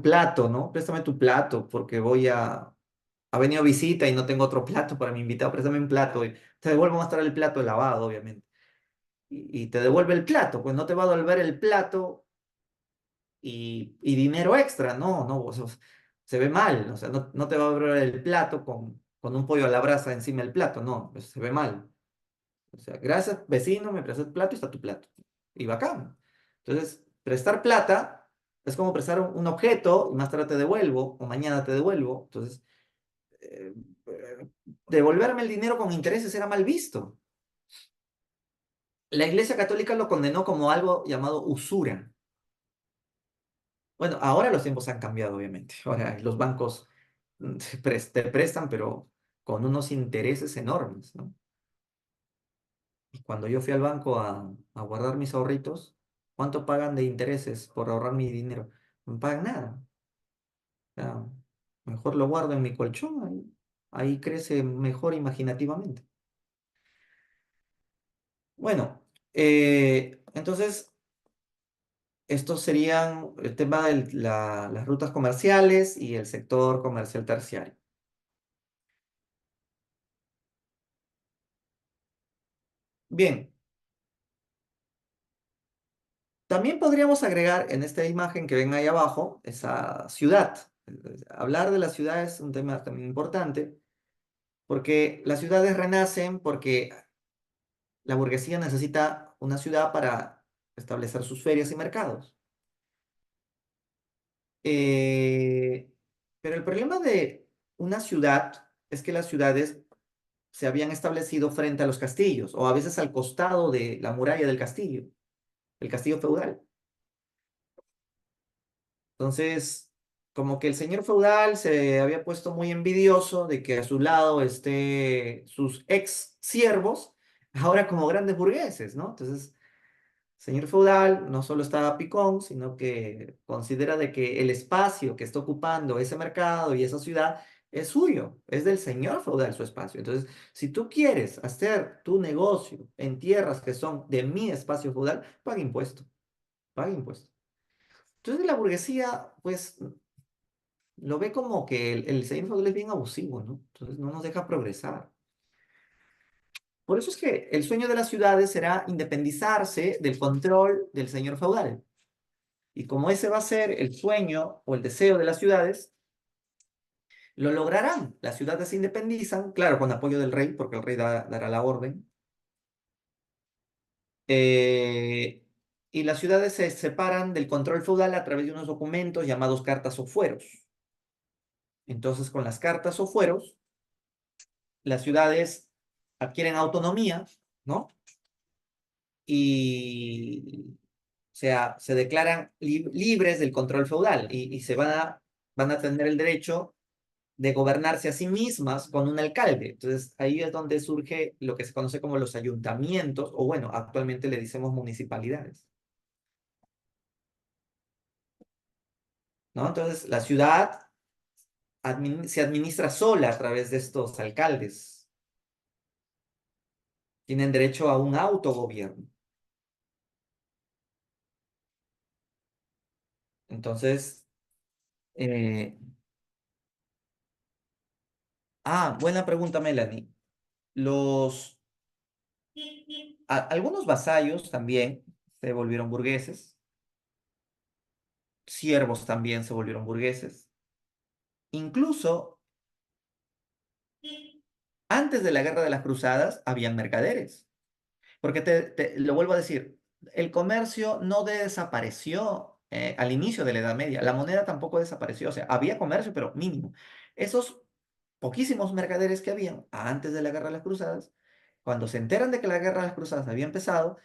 plato, ¿no? Préstame tu plato, porque ha venido visita y no tengo otro plato para mi invitado, préstame un plato. Y te devuelvo más tarde el plato lavado, obviamente. Y te devuelve el plato, pues no te va a devolver el plato y dinero extra, no, no, o sea, se ve mal, o sea, no te va a devolver el plato con un pollo a la brasa encima del plato, no, pues se ve mal. O sea, gracias, vecino, me prestas el plato y está tu plato. Y bacán. Entonces, prestar plata es como prestar un objeto y más tarde te devuelvo o mañana te devuelvo. Entonces, eh, eh, devolverme el dinero con intereses era mal visto. La Iglesia Católica lo condenó como algo llamado usura. Bueno, ahora los tiempos han cambiado, obviamente. Ahora los bancos te prestan, pero con unos intereses enormes, ¿no? Y cuando yo fui al banco a guardar mis ahorritos, ¿cuánto pagan de intereses por ahorrar mi dinero? No pagan nada. O sea, mejor lo guardo en mi colchón, ahí crece mejor imaginativamente. Bueno, entonces, estos serían el tema de las rutas comerciales y el sector comercial terciario. Bien, también podríamos agregar en esta imagen que ven ahí abajo esa ciudad. Hablar de la ciudad es un tema también importante porque las ciudades renacen porque la burguesía necesita una ciudad para establecer sus ferias y mercados. Eh, pero el problema de una ciudad es que las ciudades se habían establecido frente a los castillos o a veces al costado de la muralla del castillo, el castillo feudal. Entonces, como que el señor feudal se había puesto muy envidioso de que a su lado esté sus ex siervos, ahora como grandes burgueses, ¿no? Entonces, señor feudal no solo está picón, sino que considera de que el espacio que está ocupando ese mercado y esa ciudad es suyo, es del señor feudal su espacio. Entonces, si tú quieres hacer tu negocio en tierras que son de mi espacio feudal, paga impuesto, paga impuesto. Entonces la burguesía, pues, lo ve como que el señor feudal es bien abusivo, ¿no? Entonces no nos deja progresar. Por eso es que el sueño de las ciudades será independizarse del control del señor feudal. Y como ese va a ser el sueño o el deseo de las ciudades, lo lograrán. Las ciudades se independizan, claro, con apoyo del rey, porque el rey dará la orden. Eh, y las ciudades se separan del control feudal a través de unos documentos llamados cartas o fueros. Entonces, con las cartas o fueros, las ciudades adquieren autonomía, ¿no? Y, o sea, se declaran libres del control feudal y van a tener el derecho de gobernarse a sí mismas con un alcalde. Entonces, ahí es donde surge lo que se conoce como los ayuntamientos, o bueno, actualmente le decimos municipalidades, ¿no? Entonces, la ciudad se administra sola a través de estos alcaldes. Tienen derecho a un autogobierno. Entonces, eh, buena pregunta, Melanie. Los, algunos vasallos también se volvieron burgueses, siervos también se volvieron burgueses. Incluso Antes de la Guerra de las Cruzadas, habían mercaderes. Porque lo vuelvo a decir, el comercio no desapareció al inicio de la Edad Media. La moneda tampoco desapareció. O sea, había comercio, pero mínimo. Esos poquísimos mercaderes que habían antes de la Guerra de las Cruzadas, cuando se enteran de que la Guerra de las Cruzadas había empezado,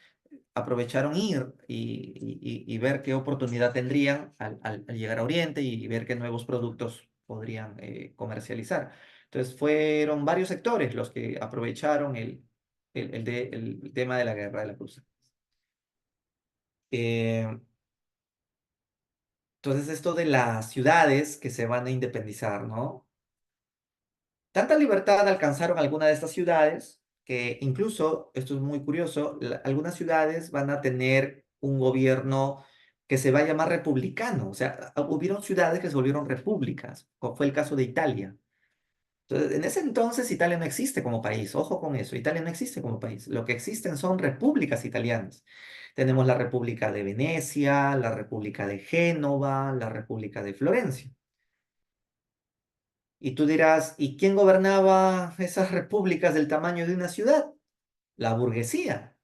aprovecharon ir y ver qué oportunidad tendrían al llegar a Oriente y ver qué nuevos productos podrían comercializar. Entonces fueron varios sectores los que aprovecharon el tema de la Guerra de la Cruz. Eh, entonces esto de las ciudades que se van a independizar, ¿no? Tanta libertad alcanzaron algunas de estas ciudades que incluso, esto es muy curioso, algunas ciudades van a tener un gobierno que se va a llamar republicano. O sea, hubieron ciudades que se volvieron repúblicas, como fue el caso de Italia. Entonces, en ese entonces Italia no existe como país, ojo con eso, Italia no existe como país. Lo que existen son repúblicas italianas. Tenemos la República de Venecia, la República de Génova, la República de Florencia. Y tú dirás, ¿y quién gobernaba esas repúblicas del tamaño de una ciudad? La burguesía.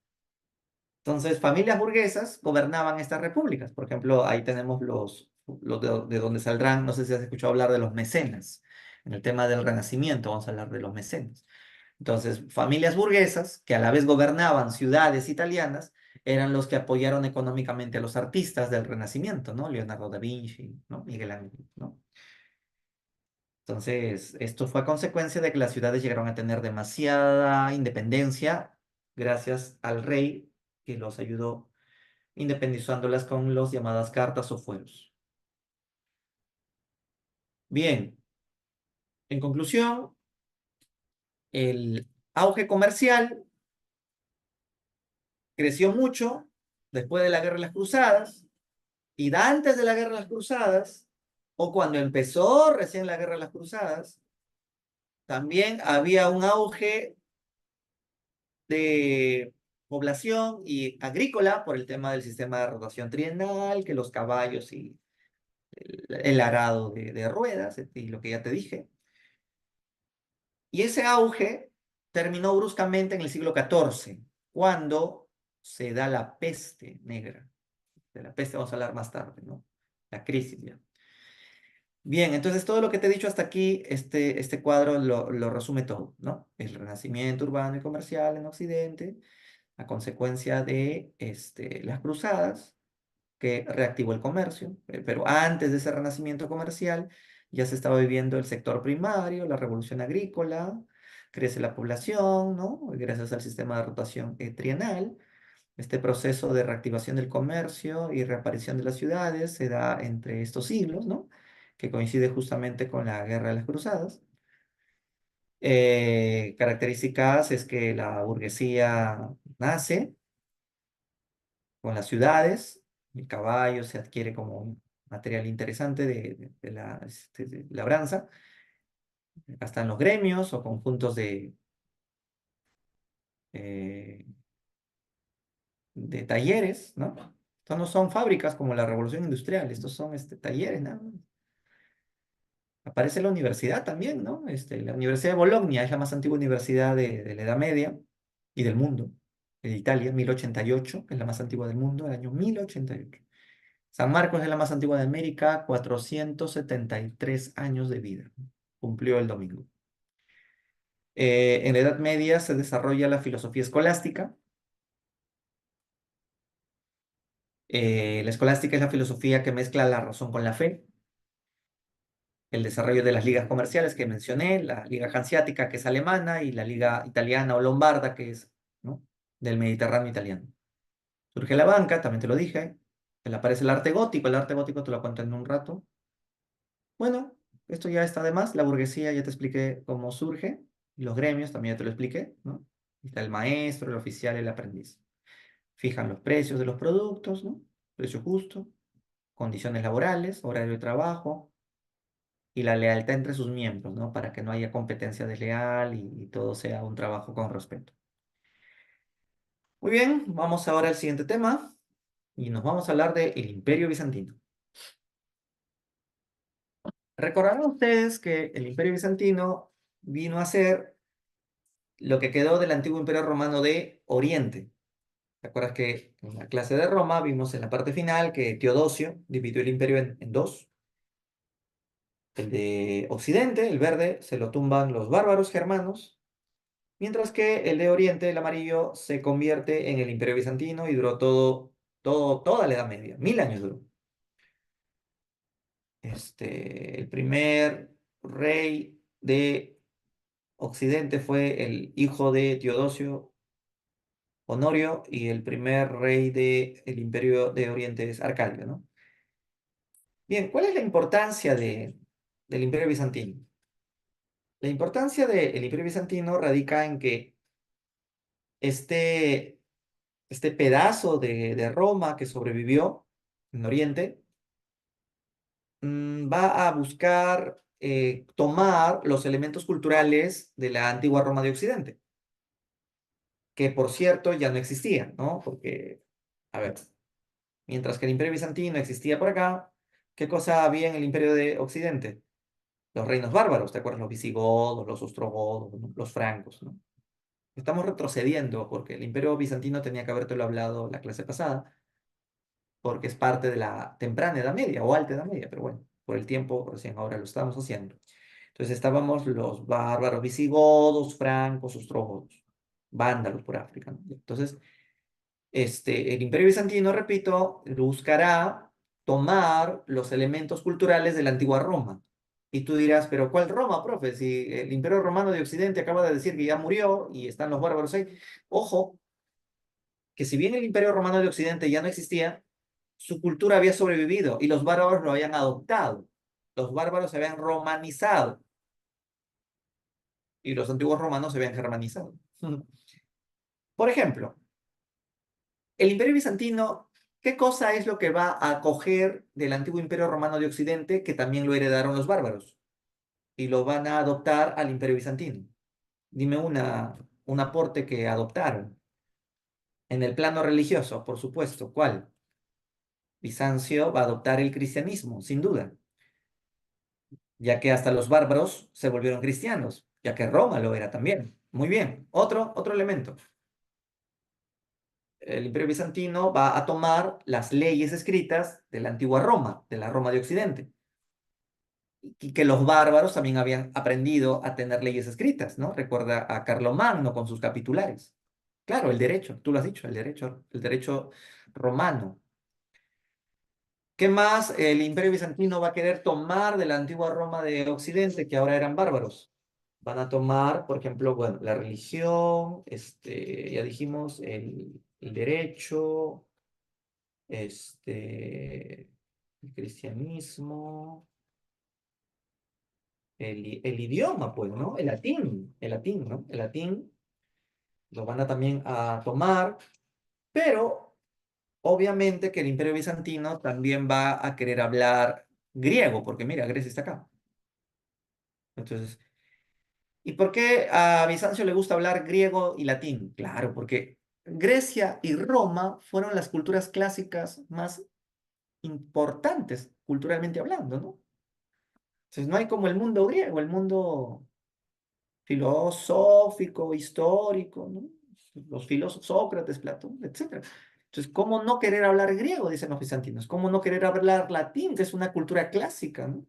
Entonces, familias burguesas gobernaban estas repúblicas. Por ejemplo, ahí tenemos los de donde saldrán, no sé si has escuchado hablar de los mecenas. En el tema del Renacimiento vamos a hablar de los mecenas. Entonces, familias burguesas que a la vez gobernaban ciudades italianas eran los que apoyaron económicamente a los artistas del Renacimiento, ¿no? Leonardo da Vinci, ¿no? Miguel Ángel, ¿no? Entonces, esto fue a consecuencia de que las ciudades llegaron a tener demasiada independencia gracias al rey que los ayudó independizándolas con los llamadas cartas o fueros. Bien, en conclusión, el auge comercial creció mucho después de la Guerra de las Cruzadas y antes de la Guerra de las Cruzadas, o cuando empezó recién la Guerra de las Cruzadas, también había un auge de población y agrícola por el tema del sistema de rotación trienal, que los caballos y el arado de ruedas y lo que ya te dije. Y ese auge terminó bruscamente en el siglo XIV, cuando se da la peste negra. De la peste vamos a hablar más tarde, ¿no? La crisis ya. Bien, entonces todo lo que te he dicho hasta aquí, este cuadro lo resume todo, ¿no? El renacimiento urbano y comercial en Occidente, a consecuencia de las cruzadas, que reactivó el comercio, pero antes de ese renacimiento comercial ya se estaba viviendo el sector primario, la revolución agrícola, crece la población, ¿no? Gracias al sistema de rotación trienal. Este proceso de reactivación del comercio y reaparición de las ciudades se da entre estos siglos, ¿no? Que coincide justamente con la Guerra de las Cruzadas. Características es que la burguesía nace con las ciudades, el caballo se adquiere como un material interesante de la de labranza. Acá están los gremios o conjuntos eh, de talleres, ¿no? Estos no son fábricas como la Revolución Industrial, estos son talleres, ¿no? Aparece la universidad también, ¿no? La Universidad de Bologna es la más antigua universidad de la Edad Media y del mundo, de Italia, 1088, es la más antigua del mundo, el año 1088. San Marcos es la más antigua de América, 473 años de vida. Cumplió el domingo. En la Edad Media se desarrolla la filosofía escolástica. La escolástica es la filosofía que mezcla la razón con la fe. El desarrollo de las ligas comerciales que mencioné, la liga hanseática que es alemana y la liga italiana o lombarda que es, ¿no? Del Mediterráneo italiano. Surge la banca, también te lo dije. Aparece el arte gótico te lo cuento en un rato. Bueno, esto ya está de más. La burguesía ya te expliqué cómo surge. Y los gremios también ya te lo expliqué, ¿no? Está el maestro, el oficial, el aprendiz. Fijan los precios de los productos, ¿no? Precio justo, condiciones laborales, horario de trabajo y la lealtad entre sus miembros, ¿no? Para que no haya competencia desleal y todo sea un trabajo con respeto. Muy bien, vamos ahora al siguiente tema y nos vamos a hablar del Imperio Bizantino. Recordarán ustedes que el Imperio Bizantino vino a ser lo que quedó del antiguo Imperio Romano de Oriente. ¿Te acuerdas que en la clase de Roma vimos en la parte final que Teodosio dividió el imperio en dos? El de Occidente, el verde, se lo tumban los bárbaros germanos, mientras que el de Oriente, el amarillo, se convierte en el Imperio Bizantino y duró toda la Edad Media. 1000 años duró. El primer rey de Occidente fue el hijo de Teodosio, Honorio, y el primer rey del Imperio de Oriente es Arcadio, ¿no? Bien, ¿cuál es la importancia del Imperio Bizantino? La importancia del Imperio Bizantino radica en que este, este pedazo de Roma que sobrevivió en Oriente va a buscar tomar los elementos culturales de la antigua Roma de Occidente, que por cierto ya no existía, ¿no? Porque, a ver, mientras que el Imperio Bizantino existía por acá, ¿qué cosa había en el Imperio de Occidente? Los reinos bárbaros, ¿te acuerdas? Los visigodos, los ostrogodos, ¿no? Los francos, ¿no? Estamos retrocediendo porque el Imperio Bizantino tenía que habértelo hablado la clase pasada, porque es parte de la temprana Edad Media o alta Edad Media, pero bueno, por el tiempo recién ahora lo estamos haciendo. Entonces estábamos los bárbaros visigodos, francos, ostrogodos, vándalos por África, ¿no? Entonces, el Imperio Bizantino, repito, buscará tomar los elementos culturales de la antigua Roma. Y tú dirás, pero ¿cuál Roma, profe? Si el Imperio Romano de Occidente acaba de decir que ya murió y están los bárbaros ahí. Ojo, que si bien el Imperio Romano de Occidente ya no existía, su cultura había sobrevivido y los bárbaros lo habían adoptado. Los bárbaros se habían romanizado y los antiguos romanos se habían germanizado. Por ejemplo, el Imperio Bizantino, ¿qué cosa es lo que va a coger del antiguo Imperio Romano de Occidente que también lo heredaron los bárbaros y lo van a adoptar al Imperio Bizantino? Dime un aporte que adoptaron. En el plano religioso, por supuesto. ¿Cuál? Bizancio va a adoptar el cristianismo, sin duda, ya que hasta los bárbaros se volvieron cristianos, ya que Roma lo era también. Muy bien. Otro elemento. El Imperio Bizantino va a tomar las leyes escritas de la antigua Roma, de la Roma de Occidente, y que los bárbaros también habían aprendido a tener leyes escritas, ¿no? Recuerda a Carlomagno con sus capitulares. Claro, el derecho, tú lo has dicho, el derecho romano. ¿Qué más el Imperio Bizantino va a querer tomar de la antigua Roma de Occidente, que ahora eran bárbaros? Van a tomar, por ejemplo, bueno, la religión, ya dijimos, el derecho, el cristianismo, el idioma, pues, ¿no? El latín, ¿no? El latín lo van a también a tomar, pero obviamente que el Imperio Bizantino también va a querer hablar griego, porque mira, Grecia está acá. Entonces, ¿y por qué a Bizancio le gusta hablar griego y latín? Claro, porque Grecia y Roma fueron las culturas clásicas más importantes, culturalmente hablando, ¿no? Entonces, no hay como el mundo griego, el mundo filosófico, histórico, ¿no? Los filósofos, Sócrates, Platón, etcétera. Entonces, ¿cómo no querer hablar griego? Dicen los bizantinos. ¿Cómo no querer hablar latín, que es una cultura clásica, ¿no?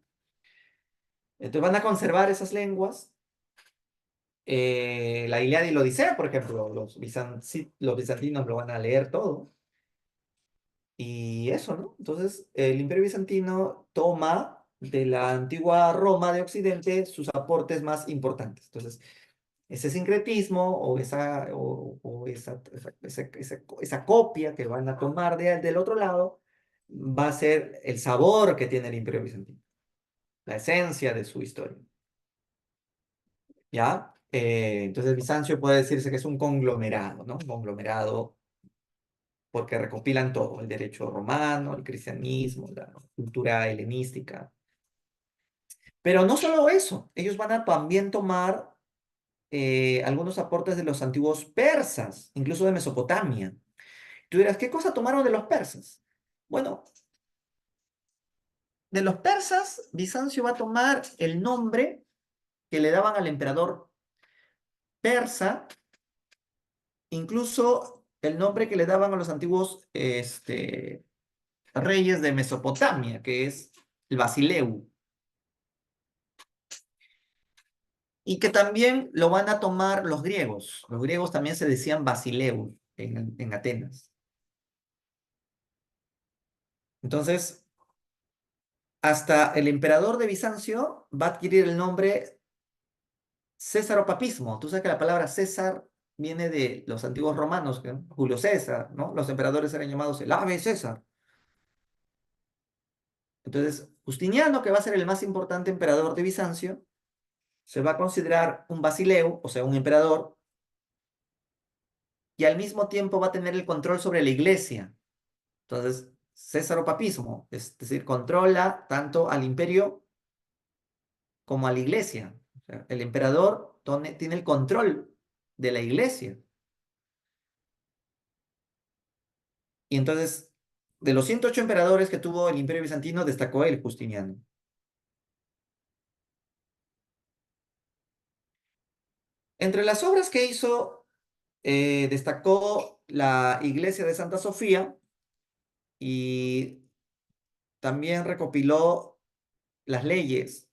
Entonces van a conservar esas lenguas. La Ilíada y la Odisea, por ejemplo, los bizantinos lo van a leer todo. Y eso, ¿no? Entonces, el Imperio Bizantino toma de la antigua Roma de Occidente sus aportes más importantes. Entonces, ese sincretismo o esa copia que van a tomar del otro lado va a ser el sabor que tiene el Imperio Bizantino, la esencia de su historia. ¿Ya? Entonces Bizancio puede decirse que es un conglomerado, ¿no? Un conglomerado porque recopilan todo, el derecho romano, el cristianismo, la cultura helenística. Pero no solo eso, ellos van a también tomar algunos aportes de los antiguos persas, incluso de Mesopotamia. Tú dirás, ¿qué cosa tomaron de los persas? Bueno, de los persas, Bizancio va a tomar el nombre que le daban al emperador persa, incluso el nombre que le daban a los antiguos reyes de Mesopotamia, que es el Basileu, y que también lo van a tomar los griegos. Los griegos también se decían Basileu en Atenas. Entonces, hasta el emperador de Bizancio va a adquirir el nombre Césaropapismo. Tú sabes que la palabra César viene de los antiguos romanos, ¿no? Julio César, ¿no? Los emperadores eran llamados el ave César. Entonces, Justiniano, que va a ser el más importante emperador de Bizancio, se va a considerar un basileo, o sea, un emperador, y al mismo tiempo va a tener el control sobre la iglesia. Entonces, Césaropapismo, es decir, controla tanto al imperio como a la iglesia. O sea, el emperador tiene el control de la iglesia. Y entonces, de los 108 emperadores que tuvo el imperio bizantino, destacó el Justiniano. Entre las obras que hizo, destacó la iglesia de Santa Sofía y también recopiló las leyes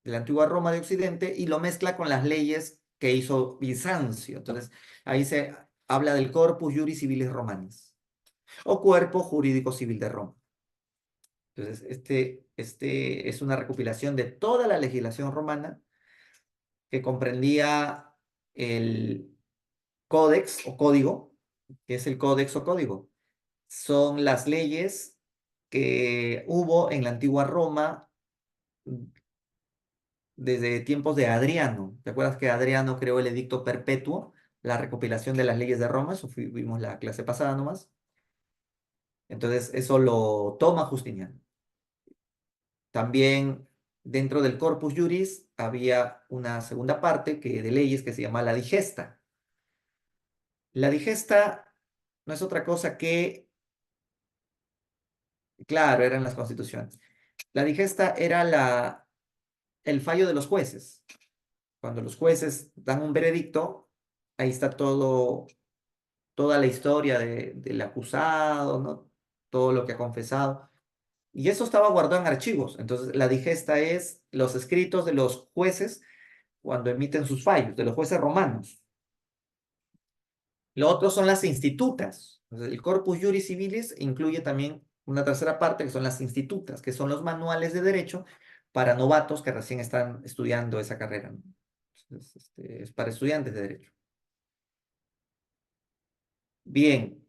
de la antigua Roma de Occidente y lo mezcla con las leyes que hizo Bizancio. Entonces, ahí se habla del Corpus Juris Civilis Romanis o Cuerpo Jurídico Civil de Roma. Entonces, este es una recopilación de toda la legislación romana que comprendía el códex o código, que es el códex o código. Son las leyes que hubo en la antigua Roma desde tiempos de Adriano. ¿Te acuerdas que Adriano creó el Edicto Perpetuo, la recopilación de las leyes de Roma? Eso vimos la clase pasada nomás. Entonces, eso lo toma Justiniano. También dentro del Corpus Juris había una segunda parte de leyes que se llama la digesta. La digesta no es otra cosa que, claro, eran las constituciones. La digesta era el fallo de los jueces. Cuando los jueces dan un veredicto, ahí está toda la historia del acusado, ¿no? Todo lo que ha confesado. Y eso estaba guardado en archivos. Entonces, la digesta es los escritos de los jueces cuando emiten sus fallos, de los jueces romanos. Lo otro son las institutas. Entonces, el Corpus Juris Civilis incluye también una tercera parte que son las institutas, que son los manuales de derecho para novatos que recién están estudiando esa carrera, ¿no? Entonces, es para estudiantes de derecho. Bien,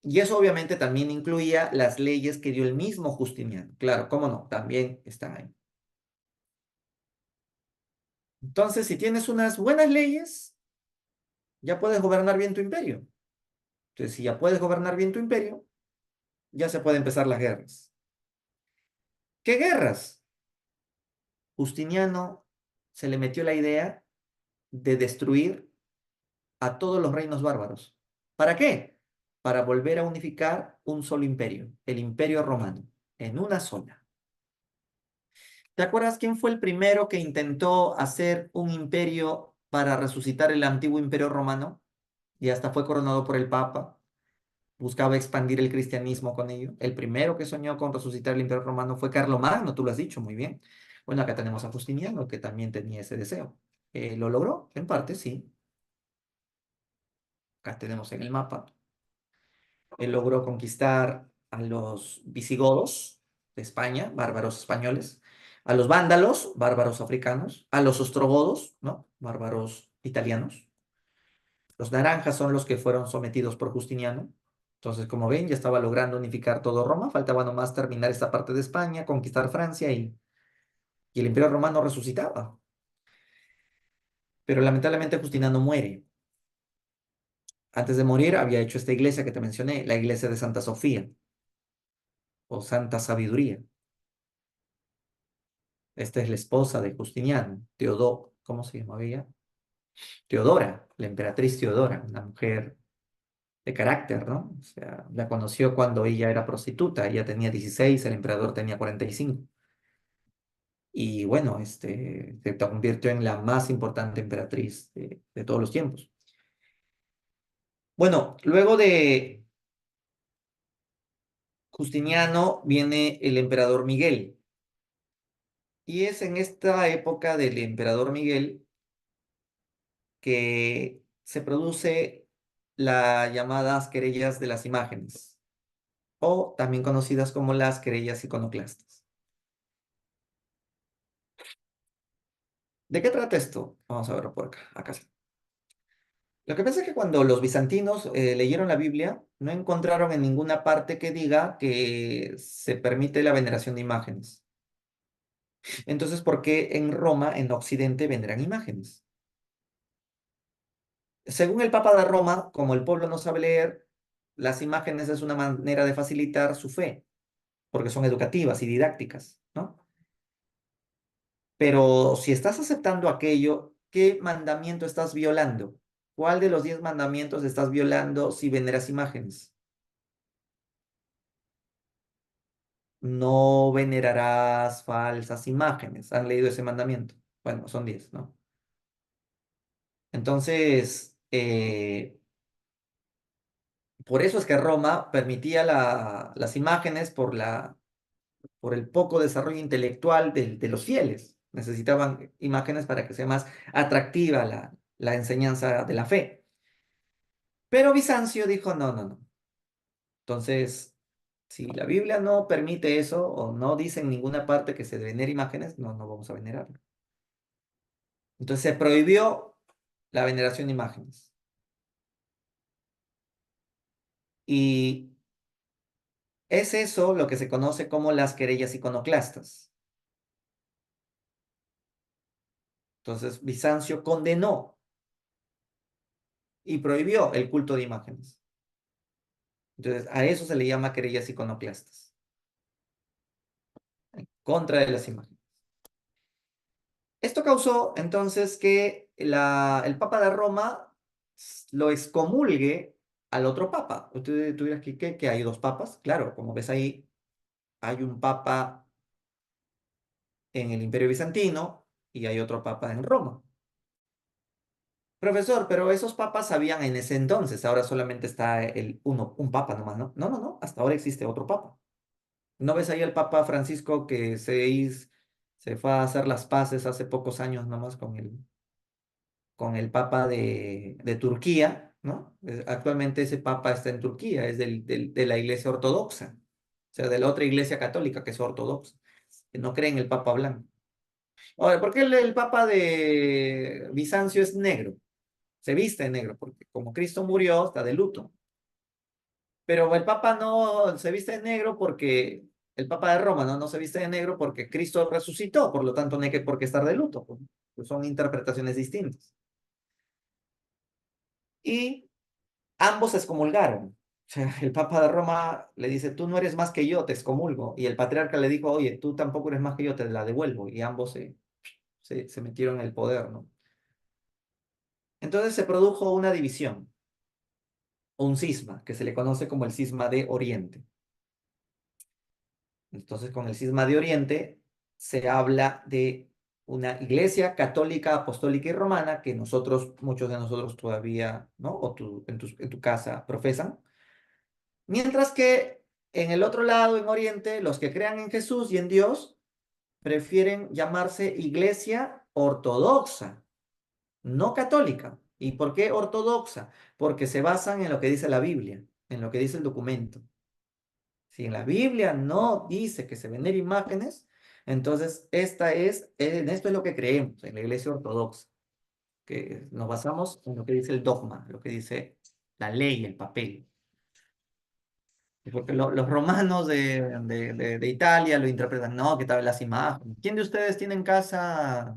y eso obviamente también incluía las leyes que dio el mismo Justiniano. Claro, cómo no, también están ahí. Entonces, si tienes unas buenas leyes, ya puedes gobernar bien tu imperio. Entonces, si ya puedes gobernar bien tu imperio, ya se pueden empezar las guerras. ¿Qué guerras? Justiniano se le metió la idea de destruir a todos los reinos bárbaros. ¿Para qué? Para volver a unificar un solo imperio, el imperio romano, en una sola. ¿Te acuerdas quién fue el primero que intentó hacer un imperio para resucitar el antiguo imperio romano? Y hasta fue coronado por el Papa. Buscaba expandir el cristianismo con ello. El primero que soñó con resucitar el imperio romano fue Carlomagno, tú lo has dicho muy bien. Bueno, acá tenemos a Justiniano, que también tenía ese deseo. ¿Lo logró? En parte, sí. Acá tenemos en el mapa. Él logró conquistar a los visigodos de España, bárbaros españoles, a los vándalos, bárbaros africanos, a los ostrogodos, ¿no? Bárbaros italianos. Los naranjas son los que fueron sometidos por Justiniano. Entonces, como ven, ya estaba logrando unificar todo Roma. Faltaba nomás terminar esta parte de España, conquistar Francia y el Imperio Romano resucitaba. Pero lamentablemente Justiniano muere. Antes de morir había hecho esta iglesia que te mencioné, la iglesia de Santa Sofía o Santa Sabiduría. Esta es la esposa de Justiniano, ¿cómo se llamaba ella? Teodora, la emperatriz Teodora, una mujer de carácter, ¿no? O sea, la conoció cuando ella era prostituta, ella tenía 16, el emperador tenía 45. y bueno, se convirtió en la más importante emperatriz de todos los tiempos. Bueno, luego de Justiniano viene el emperador Miguel, y es en esta época del emperador Miguel que se produce las llamadas querellas de las imágenes, o también conocidas como las querellas iconoclastas. ¿De qué trata esto? Vamos a verlo por acá, acá está. Lo que pasa es que cuando los bizantinos leyeron la Biblia, no encontraron en ninguna parte que diga que se permite la veneración de imágenes. Entonces, ¿por qué en Roma, en Occidente, vendrán imágenes? Según el Papa de Roma, como el pueblo no sabe leer, las imágenes es una manera de facilitar su fe, porque son educativas y didácticas, ¿no? Pero si estás aceptando aquello, ¿qué mandamiento estás violando? ¿Cuál de los 10 mandamientos estás violando si veneras imágenes? No venerarás falsas imágenes. ¿Han leído ese mandamiento? Bueno, son 10, ¿no? Entonces, por eso es que Roma permitía las imágenes por el poco desarrollo intelectual de los fieles. Necesitaban imágenes para que sea más atractiva la enseñanza de la fe. Pero Bizancio dijo, no, no, no. Entonces, si la Biblia no permite eso o no dice en ninguna parte que se venere imágenes, no, no vamos a venerarlo. Entonces se prohibió la veneración de imágenes. Y es eso lo que se conoce como las querellas iconoclastas. Entonces Bizancio condenó y prohibió el culto de imágenes. Entonces a eso se le llama querellas iconoclastas, en contra de las imágenes. Esto causó entonces que el Papa de Roma lo excomulgue al otro Papa. Usted tuviera que hay dos papas. Claro, como ves ahí, hay un Papa en el Imperio Bizantino y hay otro Papa en Roma. Profesor, pero esos papas habían en ese entonces, ahora solamente está un papa nomás, ¿no? No, no, no, hasta ahora existe otro papa. ¿No ves ahí el Papa Francisco que se fue a hacer las paces hace pocos años nomás con el Papa de Turquía, ¿no? Actualmente ese Papa está en Turquía, es de la Iglesia Ortodoxa, o sea, de la otra Iglesia Católica que es ortodoxa, que no cree en el Papa blanco. Ahora, ¿por qué el Papa de Bizancio es negro? Se viste de negro, porque como Cristo murió, está de luto. Pero el Papa no se viste de negro porque el Papa de Roma no se viste de negro porque Cristo resucitó, por lo tanto no hay que por qué estar de luto. Pues son interpretaciones distintas. Y ambos se excomulgaron. O sea, el Papa de Roma le dice, tú no eres más que yo, te excomulgo. Y el patriarca le dijo, oye, tú tampoco eres más que yo, te la devuelvo. Y ambos se metieron en el poder, ¿no? Entonces se produjo una división, o un cisma, que se le conoce como el cisma de Oriente. Entonces, con el cisma de Oriente se habla de una iglesia católica, apostólica y romana que nosotros, muchos de nosotros todavía, ¿no? O en tu casa profesan. Mientras que en el otro lado, en Oriente, los que crean en Jesús y en Dios prefieren llamarse iglesia ortodoxa, no católica. ¿Y por qué ortodoxa? Porque se basan en lo que dice la Biblia, en lo que dice el documento. Si en la Biblia no dice que se venera imágenes, entonces en esto es lo que creemos en la Iglesia Ortodoxa, que nos basamos en lo que dice el dogma, lo que dice la ley, el papel. Porque los romanos de Italia lo interpretan, no, que tal las imágenes. ¿Quién de ustedes tiene en casa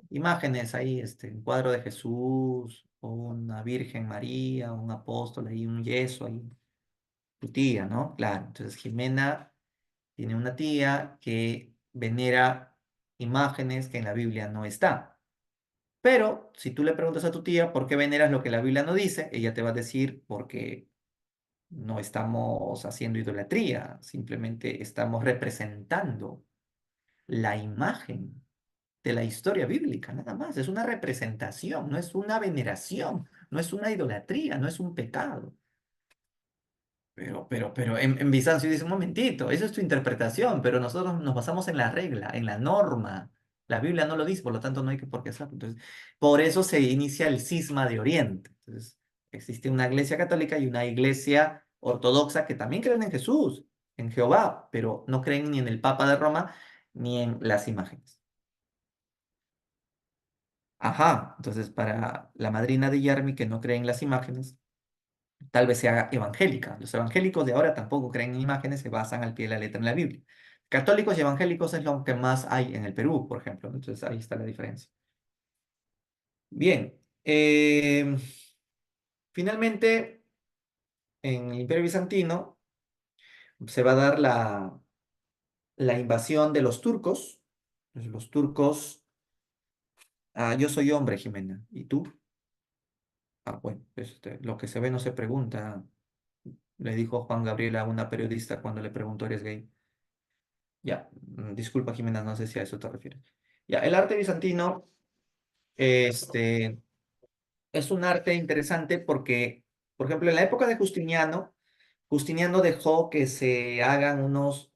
imágenes ahí, un cuadro de Jesús, o una Virgen María, un apóstol ahí, un yeso ahí? Tu tía, ¿no? Claro. Entonces Jimena tiene una tía que venera imágenes que en la Biblia no está. Pero si tú le preguntas a tu tía por qué veneras lo que la Biblia no dice, ella te va a decir porque no estamos haciendo idolatría, simplemente estamos representando la imagen de la historia bíblica, nada más. Es una representación, no es una veneración, no es una idolatría, no es un pecado. Pero en Bizancio dice un momentito, eso es tu interpretación, pero nosotros nos basamos en la regla, en la norma. La Biblia no lo dice, por lo tanto no hay que por qué hacerlo. Entonces, por eso se inicia el cisma de Oriente. Entonces, existe una iglesia católica y una iglesia ortodoxa que también creen en Jesús, en Jehová, pero no creen ni en el Papa de Roma ni en las imágenes. Ajá, entonces para la madrina de Yermi que no cree en las imágenes, tal vez sea evangélica. Los evangélicos de ahora tampoco creen en imágenes, se basan al pie de la letra en la Biblia. Católicos y evangélicos es lo que más hay en el Perú, por ejemplo. Entonces ahí está la diferencia. Bien, finalmente en el Imperio Bizantino se va a dar la invasión de los turcos. Entonces, los turcos, yo soy hombre, Jimena, ¿y tú? Bueno, lo que se ve no se pregunta, le dijo Juan Gabriel a una periodista cuando le preguntó, ¿eres gay? Ya, disculpa Jimena, no sé si a eso te refieres. Ya, el arte bizantino, este, es un arte interesante porque, por ejemplo, en la época de Justiniano, Justiniano dejó que se hagan unos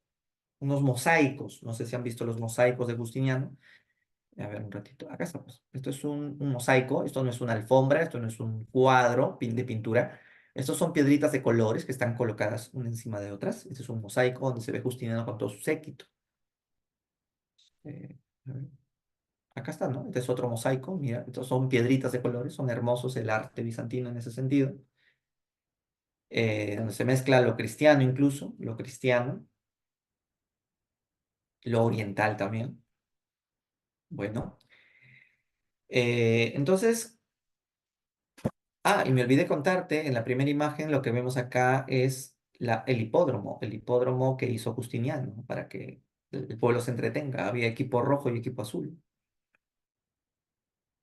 mosaicos. No sé si han visto los mosaicos de Justiniano. A ver, un ratito. Acá estamos. Esto es un mosaico, esto no es una alfombra, esto no es un cuadro de pintura. Estos son piedritas de colores que están colocadas una encima de otras. Este es un mosaico donde se ve Justiniano con todo su séquito. A ver. Acá está, ¿no? Este es otro mosaico, mira, estos son piedritas de colores, son hermosos el arte bizantino en ese sentido, donde se mezcla lo cristiano incluso, lo cristiano, lo oriental también. Bueno, entonces, y me olvidé contarte, en la primera imagen lo que vemos acá es el hipódromo que hizo Justiniano, ¿no? Para que el pueblo se entretenga. Había equipo rojo y equipo azul.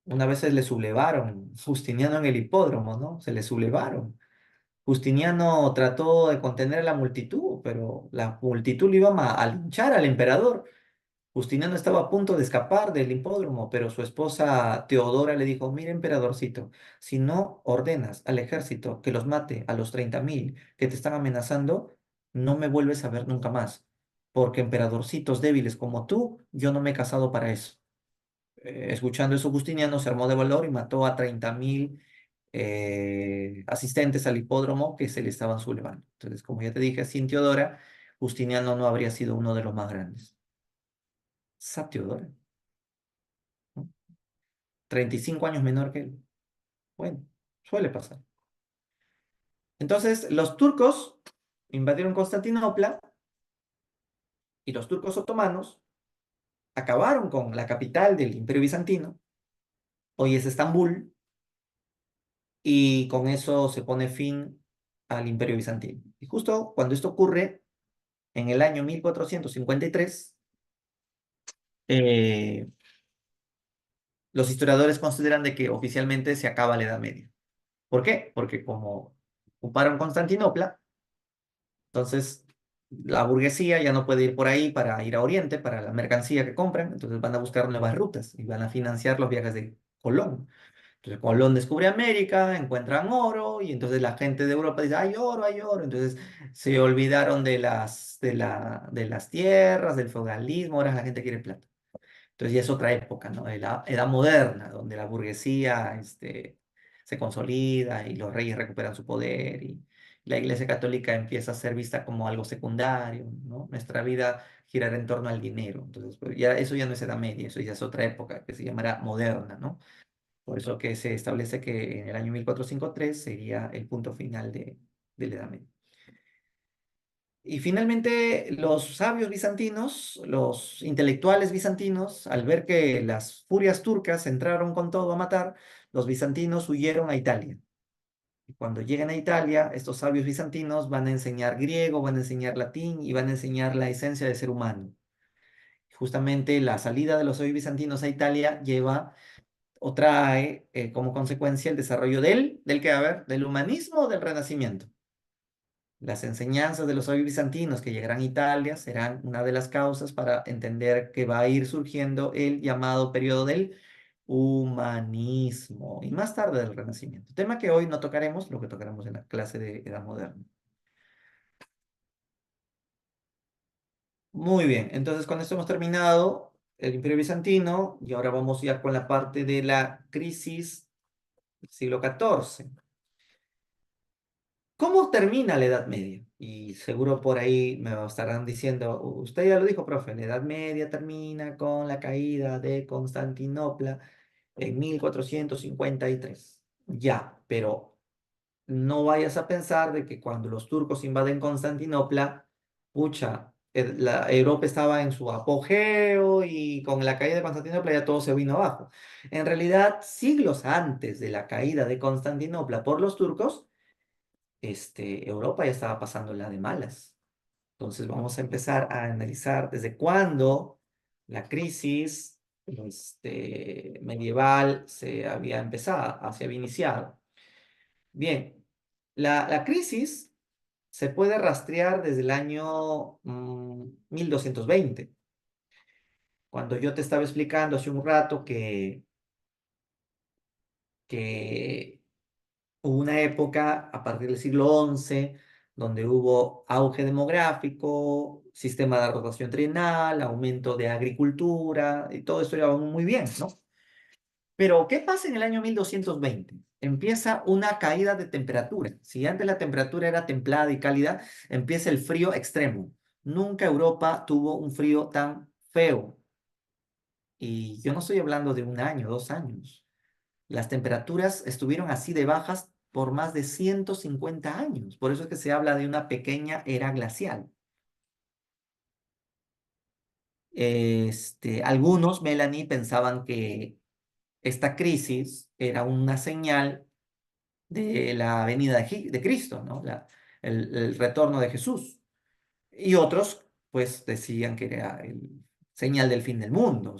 Una vez se le sublevaron, Justiniano en el hipódromo, ¿no? Se le sublevaron. Justiniano trató de contener a la multitud, pero la multitud le iba a linchar al emperador. Justiniano estaba a punto de escapar del hipódromo, pero su esposa Teodora le dijo, mira, emperadorcito, si no ordenas al ejército que los mate a los 30.000 que te están amenazando, no me vuelves a ver nunca más, porque emperadorcitos débiles como tú, yo no me he casado para eso. Escuchando eso, Justiniano se armó de valor y mató a 30.000 asistentes al hipódromo que se le estaban sublevando. Entonces, como ya te dije, sin Teodora, Justiniano no habría sido uno de los más grandes. Esa Teodora, ¿no? 35 años menor que él. Bueno, suele pasar. Entonces, los turcos invadieron Constantinopla y los turcos otomanos acabaron con la capital del Imperio Bizantino, hoy es Estambul, y con eso se pone fin al Imperio Bizantino. Y justo cuando esto ocurre, en el año 1453, eh, los historiadores consideran de que oficialmente se acaba la Edad Media. ¿Por qué? Porque como ocuparon Constantinopla, entonces la burguesía ya no puede ir por ahí para ir a Oriente, para la mercancía que compran, entonces van a buscar nuevas rutas y van a financiar los viajes de Colón. Entonces Colón descubre América, encuentran oro y entonces la gente de Europa dice, hay oro, hay oro. Entonces se olvidaron de las tierras, del feudalismo, ahora la gente quiere plata. Entonces ya es otra época, ¿no? De la edad moderna, donde la burguesía se consolida y los reyes recuperan su poder y la Iglesia Católica empieza a ser vista como algo secundario, ¿no? Nuestra vida girará en torno al dinero. Entonces, pues, ya, eso ya no es Edad Media, eso ya es otra época que se llamará moderna, ¿no? Por eso que se establece que en el año 1453 sería el punto final de la Edad Media. Y finalmente, los sabios bizantinos, los intelectuales bizantinos, al ver que las furias turcas entraron con todo a matar, los bizantinos huyeron a Italia. Y cuando lleguen a Italia, estos sabios bizantinos van a enseñar griego, van a enseñar latín y van a enseñar la esencia del ser humano. Justamente la salida de los sabios bizantinos a Italia lleva o trae como consecuencia el desarrollo del que, a ver, del humanismo o del renacimiento. Las enseñanzas de los sabios bizantinos que llegarán a Italia serán una de las causas para entender que va a ir surgiendo el llamado periodo del humanismo y más tarde del Renacimiento. Tema que hoy no tocaremos, lo que tocaremos en la clase de Edad Moderna. Muy bien, entonces con esto hemos terminado el Imperio Bizantino y ahora vamos ya con la parte de la crisis del siglo XIV. ¿Cómo termina la Edad Media? Y seguro por ahí me estarán diciendo, usted ya lo dijo, profe, la Edad Media termina con la caída de Constantinopla en 1453. Ya, pero no vayas a pensar de que cuando los turcos invaden Constantinopla, pucha, la Europa estaba en su apogeo y con la caída de Constantinopla ya todo se vino abajo. En realidad, siglos antes de la caída de Constantinopla por los turcos, Europa ya estaba pasando la de malas. Entonces vamos a empezar a analizar desde cuándo la crisis medieval se había iniciado. Bien, la crisis se puede rastrear desde el año 1220, cuando yo te estaba explicando hace un rato que hubo una época a partir del siglo XI donde hubo auge demográfico, sistema de rotación trienal, aumento de agricultura, y todo esto iba muy bien, ¿no? Pero, ¿qué pasa en el año 1220? Empieza una caída de temperatura. Si antes la temperatura era templada y cálida, empieza el frío extremo. Nunca Europa tuvo un frío tan feo. Y yo no estoy hablando de un año, 2 años. Las temperaturas estuvieron así de bajas por más de 150 años. Por eso es que se habla de una pequeña era glacial. Algunos, Melanie, pensaban que esta crisis era una señal de la venida de Cristo, ¿no? El retorno de Jesús. Y otros, pues, decían que era el señal del fin del mundo.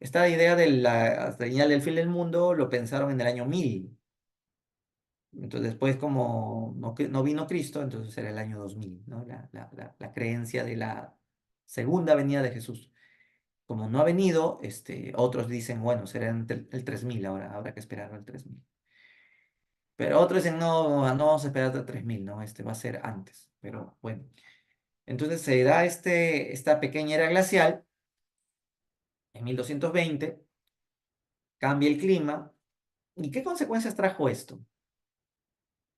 Esta idea de la señal del fin del mundo lo pensaron en el año 1000. Entonces, después, como no vino Cristo, entonces era el año 2000, ¿no? La creencia de la segunda venida de Jesús. Como no ha venido, otros dicen, bueno, será el 3000 ahora, habrá que esperar al 3000. Pero otros dicen, no, no vamos a esperar hasta 3000, ¿no? Va a ser antes. Pero bueno. Entonces se da esta pequeña era glacial en 1220, cambia el clima. ¿Y qué consecuencias trajo esto?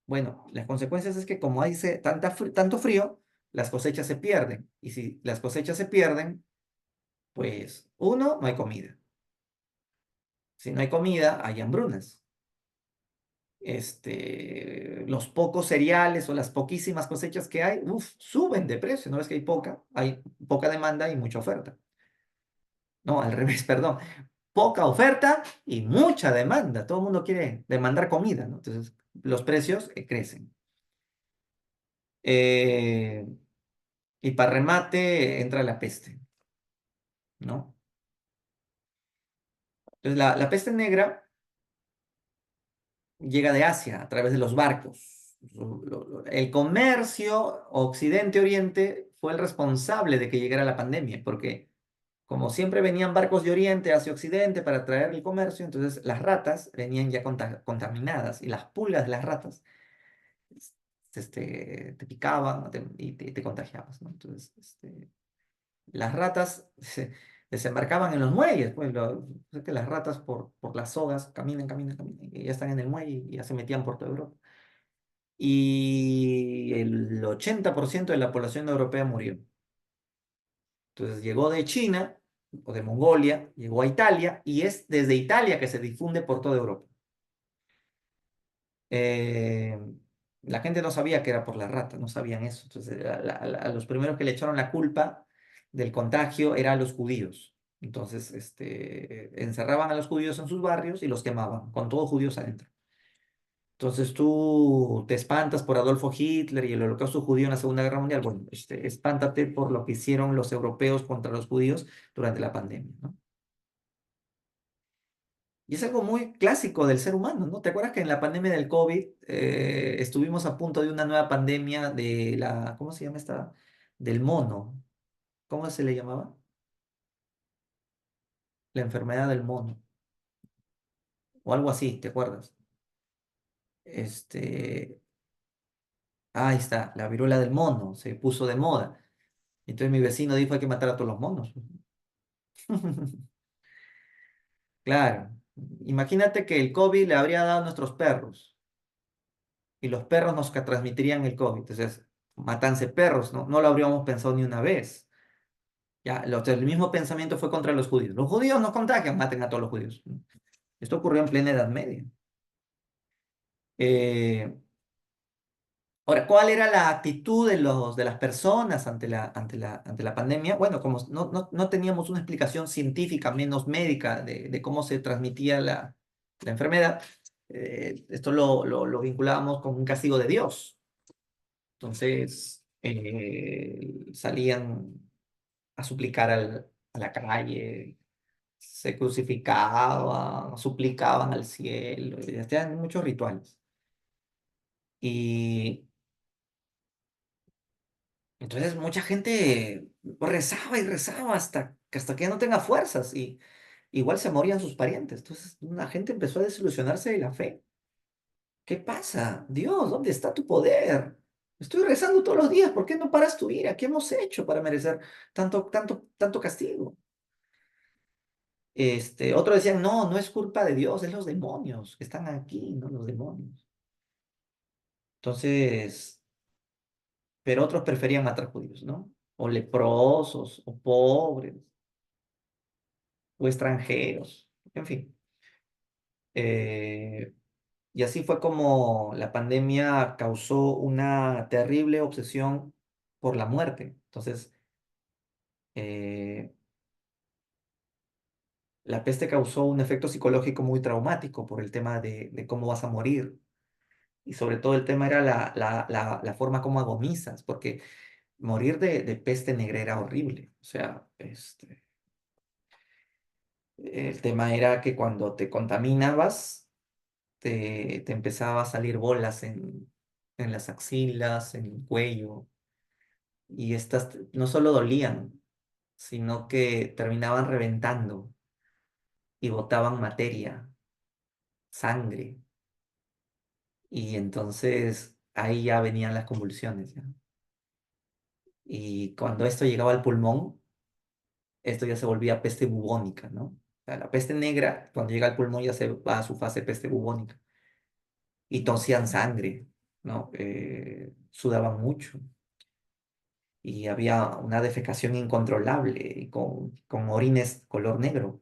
Bueno, las consecuencias es que como hay tanto frío, las cosechas se pierden. Y si las cosechas se pierden, pues uno, no hay comida. Si no hay comida, hay hambrunas. Los pocos cereales o las poquísimas cosechas que hay, suben de precio. No es que hay poca demanda y mucha oferta. No, al revés, perdón. Poca oferta y mucha demanda. Todo el mundo quiere demandar comida, ¿no? Entonces, los precios crecen. Eh, y para remate entra la peste, ¿no? Entonces, la peste negra llega de Asia a través de los barcos. El comercio Occidente-Oriente fue el responsable de que llegara la pandemia, porque como siempre venían barcos de Oriente hacia Occidente para traer el comercio, entonces las ratas venían ya contaminadas y las pulgas de las ratas te picaban y te contagiabas, ¿no? Entonces, las ratas desembarcaban en los muelles, pues es que las ratas por las sogas caminan, caminan, caminan, y ya están en el muelle y ya se metían por toda Europa. Y el 80% de la población europea murió. Entonces llegó de China o de Mongolia, llegó a Italia y es desde Italia que se difunde por toda Europa. Eh, la gente no sabía que era por la rata, no sabían eso. Entonces, a los primeros que le echaron la culpa del contagio eran los judíos. Entonces, encerraban a los judíos en sus barrios y los quemaban, con todos judíos adentro. Entonces tú te espantas por Adolfo Hitler y el holocausto judío en la Segunda Guerra Mundial. Bueno, espántate por lo que hicieron los europeos contra los judíos durante la pandemia, ¿no? Y es algo muy clásico del ser humano, ¿no? ¿Te acuerdas que en la pandemia del COVID estuvimos a punto de una nueva pandemia de la, ¿cómo se llama esta? Del mono. ¿Cómo se le llamaba? La enfermedad del mono. O algo así, ¿te acuerdas? Este, ahí está, la viruela del mono, se puso de moda. Entonces mi vecino dijo hay que matar a todos los monos. Claro, imagínate que el COVID le habría dado a nuestros perros y los perros nos transmitirían el COVID. Entonces, matanse perros, ¿no? No lo habríamos pensado ni una vez. Ya, el mismo pensamiento fue contra los judíos. Los judíos nos contagian, maten a todos los judíos. Esto ocurrió en plena Edad Media. Eh, Ahora, ¿cuál era la actitud de las personas ante la pandemia? Bueno, como no teníamos una explicación científica, menos médica, de cómo se transmitía la enfermedad, esto lo vinculábamos con un castigo de Dios. Entonces, salían a suplicar a la calle, se crucificaban, suplicaban al cielo, y hacían muchos rituales. Y entonces mucha gente rezaba y rezaba hasta que ya no tenga fuerzas y igual se morían sus parientes. Entonces la gente empezó a desilusionarse de la fe. ¿Qué pasa? Dios, ¿dónde está tu poder? Estoy rezando todos los días, ¿por qué no paras tu ira? ¿Qué hemos hecho para merecer tanto castigo? Otros decían, no, no es culpa de Dios, es los demonios que están aquí, no los demonios. Entonces, pero otros preferían matar judíos, ¿no? O leprosos, o pobres, o extranjeros, en fin. Eh, y así fue como la pandemia causó una terrible obsesión por la muerte. Entonces, eh, la peste causó un efecto psicológico muy traumático por el tema de cómo vas a morir. Y sobre todo el tema era la forma como agonizas, porque morir de peste negra era horrible. O sea, el tema era que cuando te contaminabas, te empezaba a salir bolas en las axilas, en el cuello, y estas no solo dolían, sino que terminaban reventando y botaban materia, sangre, y entonces ahí ya venían las convulsiones, ¿ya? Y cuando esto llegaba al pulmón, esto ya se volvía peste bubónica, ¿no? O sea, la peste negra, cuando llega al pulmón, ya se va a su fase peste bubónica. Y tosían sangre, ¿no? Sudaban mucho. Y había una defecación incontrolable y con orines color negro.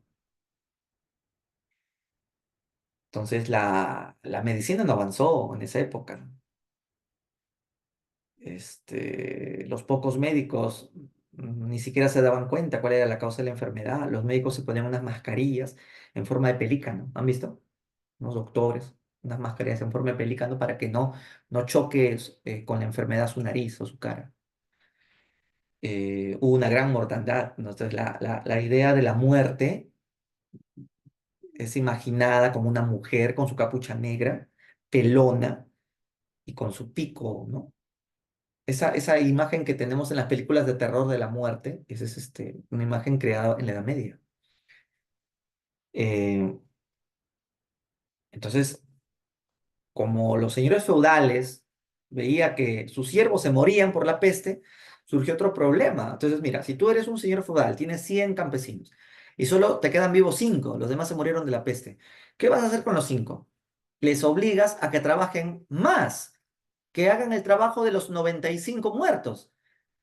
Entonces la medicina no avanzó en esa época. Los pocos médicos ni siquiera se daban cuenta cuál era la causa de la enfermedad. Los médicos se ponían unas mascarillas en forma de pelícano. ¿Han visto? Unos doctores, unas mascarillas en forma de pelícano para que no choque con la enfermedad su nariz o su cara. Hubo una gran mortandad, ¿no? Entonces la idea de la muerte es imaginada como una mujer con su capucha negra, pelona y con su pico, ¿no? Esa imagen que tenemos en las películas de terror de la muerte, esa es una imagen creada en la Edad Media. Eh, entonces, como los señores feudales veía que sus siervos se morían por la peste, surgió otro problema. Entonces, mira, si tú eres un señor feudal, tienes 100 campesinos y solo te quedan vivos 5, los demás se murieron de la peste, ¿qué vas a hacer con los 5? Les obligas a que trabajen más, que hagan el trabajo de los 95 muertos.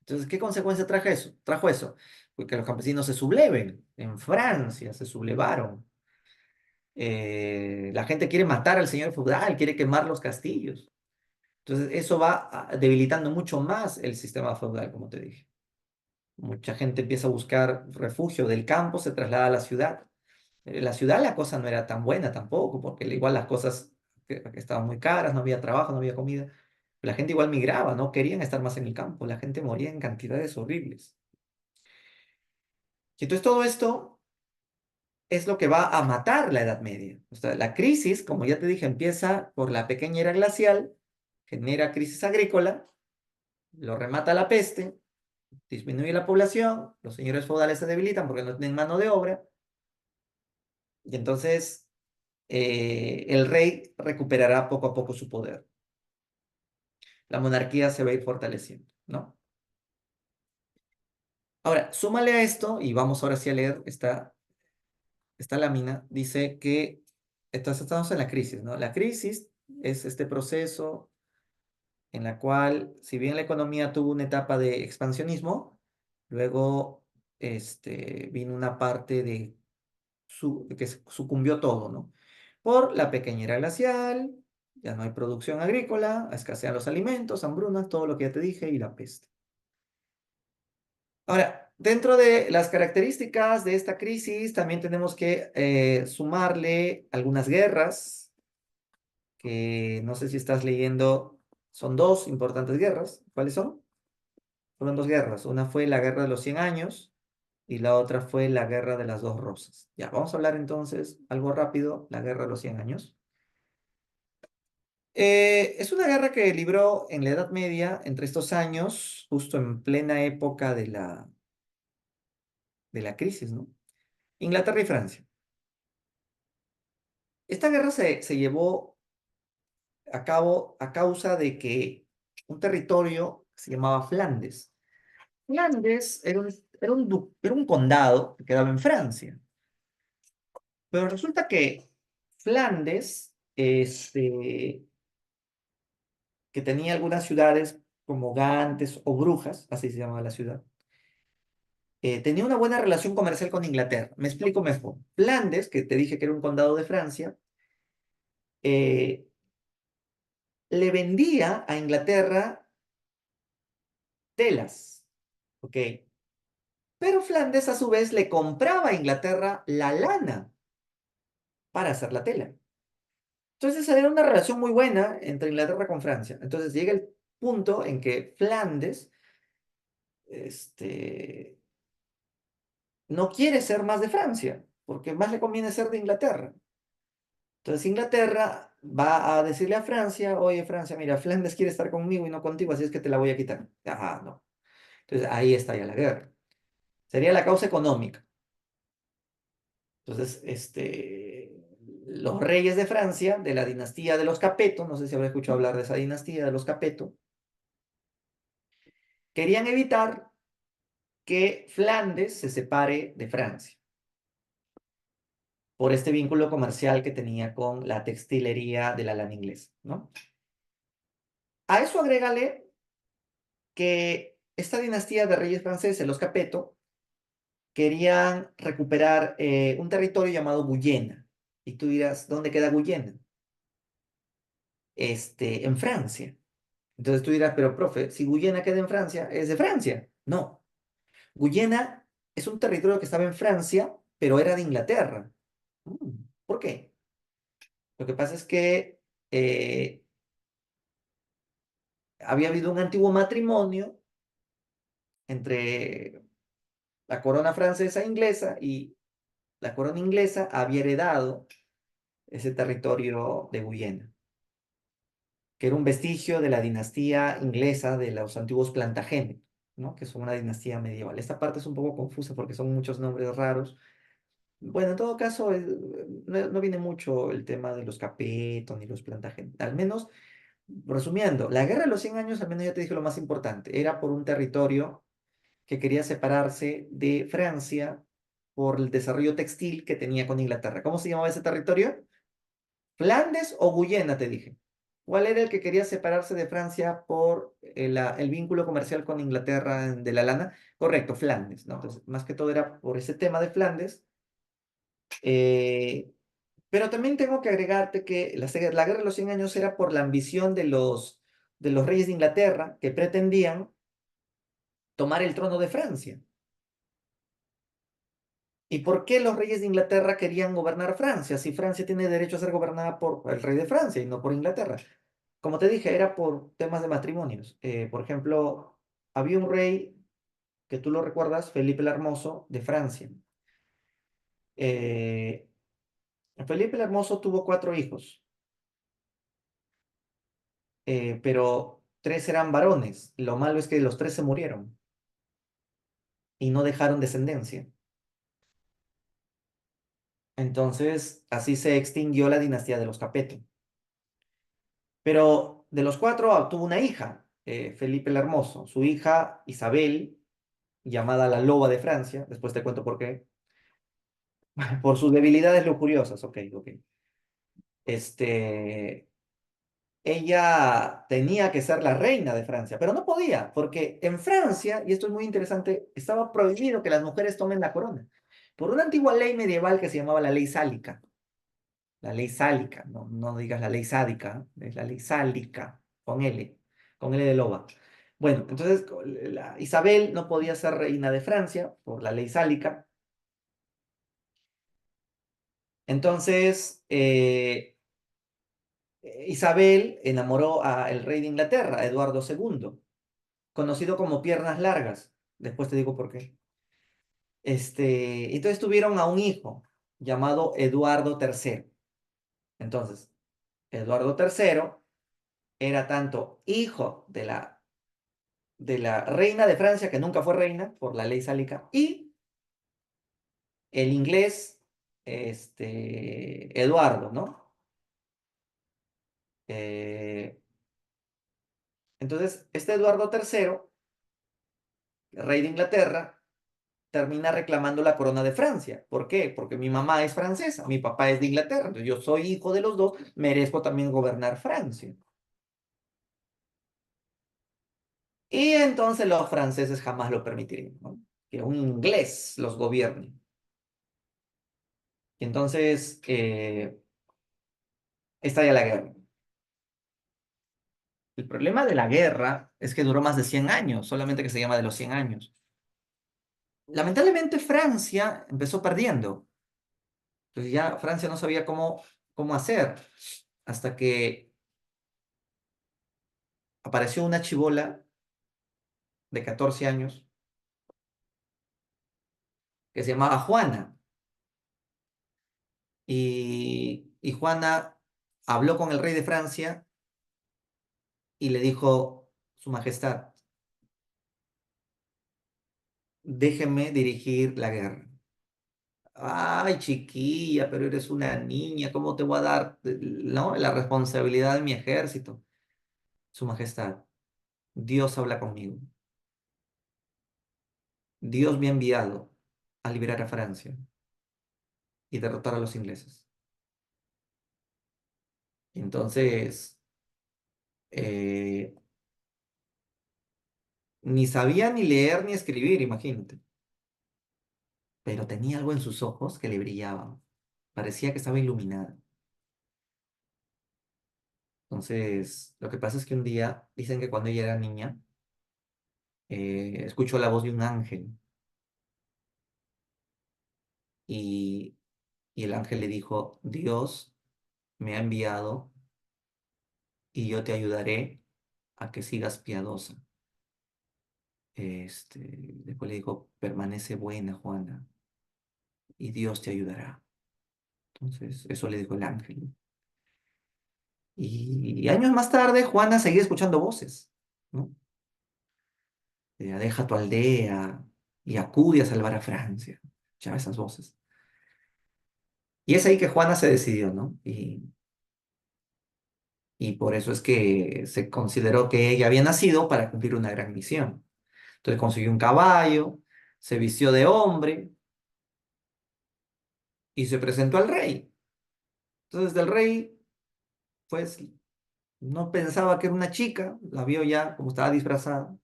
Entonces, ¿qué consecuencia trajo eso? Pues que los campesinos se subleven. En Francia se sublevaron. La gente quiere matar al señor feudal, quiere quemar los castillos. Entonces, eso va debilitando mucho más el sistema feudal, como te dije. Mucha gente empieza a buscar refugio del campo, se traslada a la ciudad. La ciudad la cosa no era tan buena tampoco, porque igual las cosas que estaban muy caras, no había trabajo, no había comida. La gente igual migraba, no querían estar más en el campo. La gente moría en cantidades horribles. Y entonces todo esto es lo que va a matar la Edad Media. O sea, la crisis, como ya te dije, empieza por la pequeña era glacial, genera crisis agrícola, lo remata la peste, disminuye la población, los señores feudales se debilitan porque no tienen mano de obra, y entonces el rey recuperará poco a poco su poder. La monarquía se va a ir fortaleciendo, ¿no? Ahora, súmale a esto, y vamos ahora sí a leer esta lámina, dice que entonces estamos en la crisis, ¿no? La crisis es este proceso en la cual, si bien la economía tuvo una etapa de expansionismo, luego vino una parte de que sucumbió todo, ¿no? Por la pequeña glacial, ya no hay producción agrícola, escasean los alimentos, hambrunas, todo lo que ya te dije, y la peste. Ahora, dentro de las características de esta crisis, también tenemos que sumarle algunas guerras, que no sé si estás leyendo, son dos importantes guerras. ¿Cuáles son? Fueron dos guerras. Una fue la Guerra de los 100 años y la otra fue la Guerra de las Dos Rosas. Ya, vamos a hablar entonces algo rápido, la Guerra de los 100 años. Es una guerra que libró en la Edad Media, entre estos años, justo en plena época de la crisis, ¿no? Inglaterra y Francia. Esta guerra se llevó a cabo a causa de que un territorio se llamaba Flandes. Flandes era un condado que quedaba en Francia, pero resulta que Flandes, que tenía algunas ciudades como Gantes o Brujas, así se llamaba la ciudad, tenía una buena relación comercial con Inglaterra. Me explico mejor. Flandes, que te dije que era un condado de Francia, eh, le vendía a Inglaterra telas, ¿ok? Pero Flandes a su vez le compraba a Inglaterra la lana para hacer la tela. Entonces era una relación muy buena entre Inglaterra con Francia. Entonces llega el punto en que Flandes este, no quiere ser más de Francia, porque más le conviene ser de Inglaterra. Entonces Inglaterra va a decirle a Francia, oye Francia, mira, Flandes quiere estar conmigo y no contigo, así es que te la voy a quitar. Ajá, no. Entonces ahí está ya la guerra. Sería la causa económica. Entonces, los reyes de Francia, de la dinastía de los Capeto, no sé si habrá escuchado hablar de esa dinastía de los Capeto, querían evitar que Flandes se separe de Francia por este vínculo comercial que tenía con la textilería de la lana inglesa, ¿no? A eso agrégale que esta dinastía de reyes franceses, los Capeto, querían recuperar un territorio llamado Guyena. Y tú dirás, ¿dónde queda Guyena? En Francia. Entonces tú dirás, pero profe, si Guyena queda en Francia, es de Francia. No, Guyena es un territorio que estaba en Francia, pero era de Inglaterra. Mm, ¿Por qué? Lo que pasa es que había habido un antiguo matrimonio entre la corona francesa e inglesa y la corona inglesa había heredado ese territorio de Guyena, que era un vestigio de la dinastía inglesa de los antiguos Plantagenet, ¿no? Que son una dinastía medieval. Esta parte es un poco confusa porque son muchos nombres raros. Bueno, en todo caso, no viene mucho el tema de los Capeto ni los Plantagenet. Al menos, resumiendo, la Guerra de los 100 años, al menos ya te dije lo más importante, era por un territorio que quería separarse de Francia por el desarrollo textil que tenía con Inglaterra. ¿Cómo se llamaba ese territorio? ¿Flandes o Guyena, te dije? ¿Cuál era el que quería separarse de Francia por el vínculo comercial con Inglaterra de la lana? Correcto, Flandes, ¿no? Entonces, más que todo era por ese tema de Flandes. eh, pero también tengo que agregarte que la Guerra de los 100 años era por la ambición de los reyes de Inglaterra que pretendían tomar el trono de Francia. ¿Y por qué los reyes de Inglaterra querían gobernar Francia si Francia tiene derecho a ser gobernada por el rey de Francia y no por Inglaterra? Como te dije, era por temas de matrimonios. Por ejemplo, había un rey, que tú lo recuerdas, Felipe el Hermoso, de Francia. Eh, Felipe el Hermoso tuvo cuatro hijos, pero tres eran varones. Lo malo es que los tres se murieron y no dejaron descendencia. Entonces, así se extinguió la dinastía de los Capeto. Pero de los cuatro tuvo una hija, Felipe el Hermoso. Su hija Isabel, llamada la Loba de Francia, después te cuento por qué, por sus debilidades lujuriosas, ok, ok. Este, ella tenía que ser la reina de Francia, pero no podía, porque en Francia, y esto es muy interesante, estaba prohibido que las mujeres tomen la corona, por una antigua ley medieval que se llamaba la ley sálica. La ley sálica, no, no digas la ley sádica, es la ley sálica, con L de loba. Bueno, entonces Isabel no podía ser reina de Francia por la ley sálica. Entonces, Isabel enamoró al rey de Inglaterra, Eduardo II, conocido como Piernas Largas. Después te digo por qué. Entonces tuvieron a un hijo llamado Eduardo III. Entonces, Eduardo III era tanto hijo de la reina de Francia, que nunca fue reina por la ley sálica, y el inglés, Eduardo, ¿no? Eh, entonces, este Eduardo III, rey de Inglaterra, termina reclamando la corona de Francia. ¿Por qué? Porque mi mamá es francesa, mi papá es de Inglaterra, entonces yo soy hijo de los dos, merezco también gobernar Francia. Y entonces los franceses jamás lo permitirían, ¿no? Que un inglés los gobierne. Y entonces estalla la guerra. El problema de la guerra es que duró más de 100 años, solamente que se llama de los 100 años. Lamentablemente Francia empezó perdiendo. Entonces ya Francia no sabía cómo hacer, hasta que apareció una chibola de 14 años que se llamaba Juana. Y Juana habló con el rey de Francia y le dijo, Su Majestad, déjeme dirigir la guerra. Ay, chiquilla, pero eres una niña, ¿cómo te voy a dar, no, la responsabilidad de mi ejército? Su Majestad, Dios habla conmigo. Dios me ha enviado a liberar a Francia y derrotar a los ingleses. Entonces, eh, ni sabía ni leer ni escribir, imagínate. Pero tenía algo en sus ojos que le brillaba. Parecía que estaba iluminada. Entonces, lo que pasa es que un día, dicen que cuando ella era niña, escuchó la voz de un ángel y, y el ángel le dijo, Dios me ha enviado y yo te ayudaré a que sigas piadosa. Después le dijo, permanece buena, Juana, y Dios te ayudará. Entonces, eso le dijo el ángel. Y años más tarde, Juana seguía escuchando voces, ¿no? Deja tu aldea y acude a salvar a Francia. Ya esas voces. Y es ahí que Juana se decidió, ¿no? Y por eso es que se consideró que ella había nacido para cumplir una gran misión. Entonces consiguió un caballo, se vistió de hombre y se presentó al rey. Entonces el rey, pues, no pensaba que era una chica, la vio ya como estaba disfrazada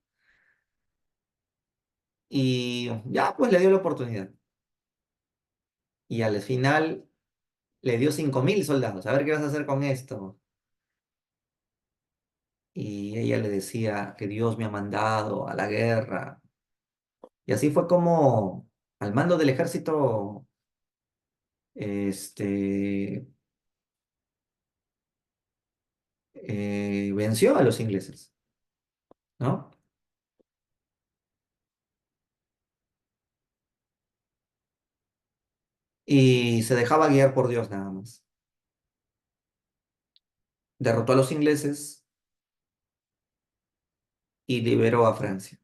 y ya, pues le dio la oportunidad. Y al final le dio 5.000 soldados. A ver qué vas a hacer con esto. Y ella le decía que Dios me ha mandado a la guerra. Y así fue como al mando del ejército, este, venció a los ingleses, ¿no? y se dejaba guiar por Dios nada más. Derrotó a los ingleses y liberó a Francia.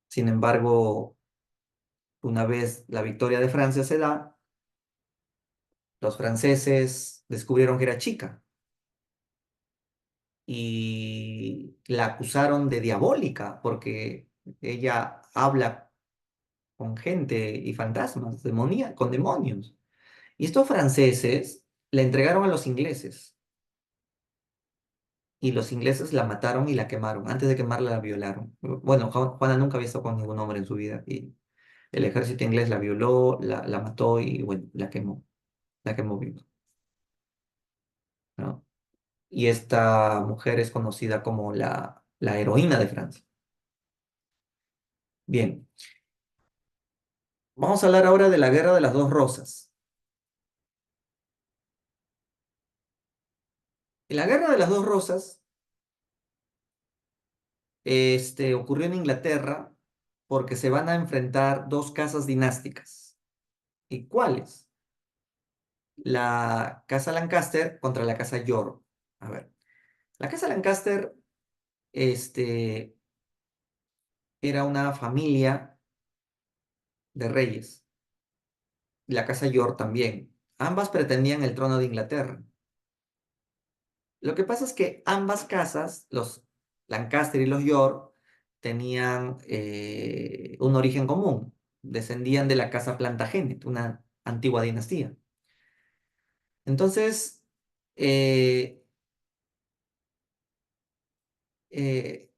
Sin embargo, una vez la victoria de Francia se da, los franceses descubrieron que era chica y la acusaron de diabólica porque ella habla con gente y fantasmas, con demonios. Y estos franceses la entregaron a los ingleses y los ingleses la mataron y la quemaron. Antes de quemarla la violaron. Bueno, Juana nunca había estado con ningún hombre en su vida y el ejército inglés la violó, la mató y bueno, la quemó viva, ¿no? Y esta mujer es conocida como la heroína de Francia. Bien, vamos a hablar ahora de la Guerra de las Dos Rosas. En la Guerra de las Dos Rosas, ocurrió en Inglaterra porque se van a enfrentar dos casas dinásticas. ¿Y cuáles? La casa Lancaster contra la casa York. A ver, la casa Lancaster, este, era una familia de reyes. La casa York también. Ambas pretendían el trono de Inglaterra. Lo que pasa es que ambas casas, los Lancaster y los York, tenían un origen común. Descendían de la casa Plantagenet, una antigua dinastía. Entonces, eh, eh,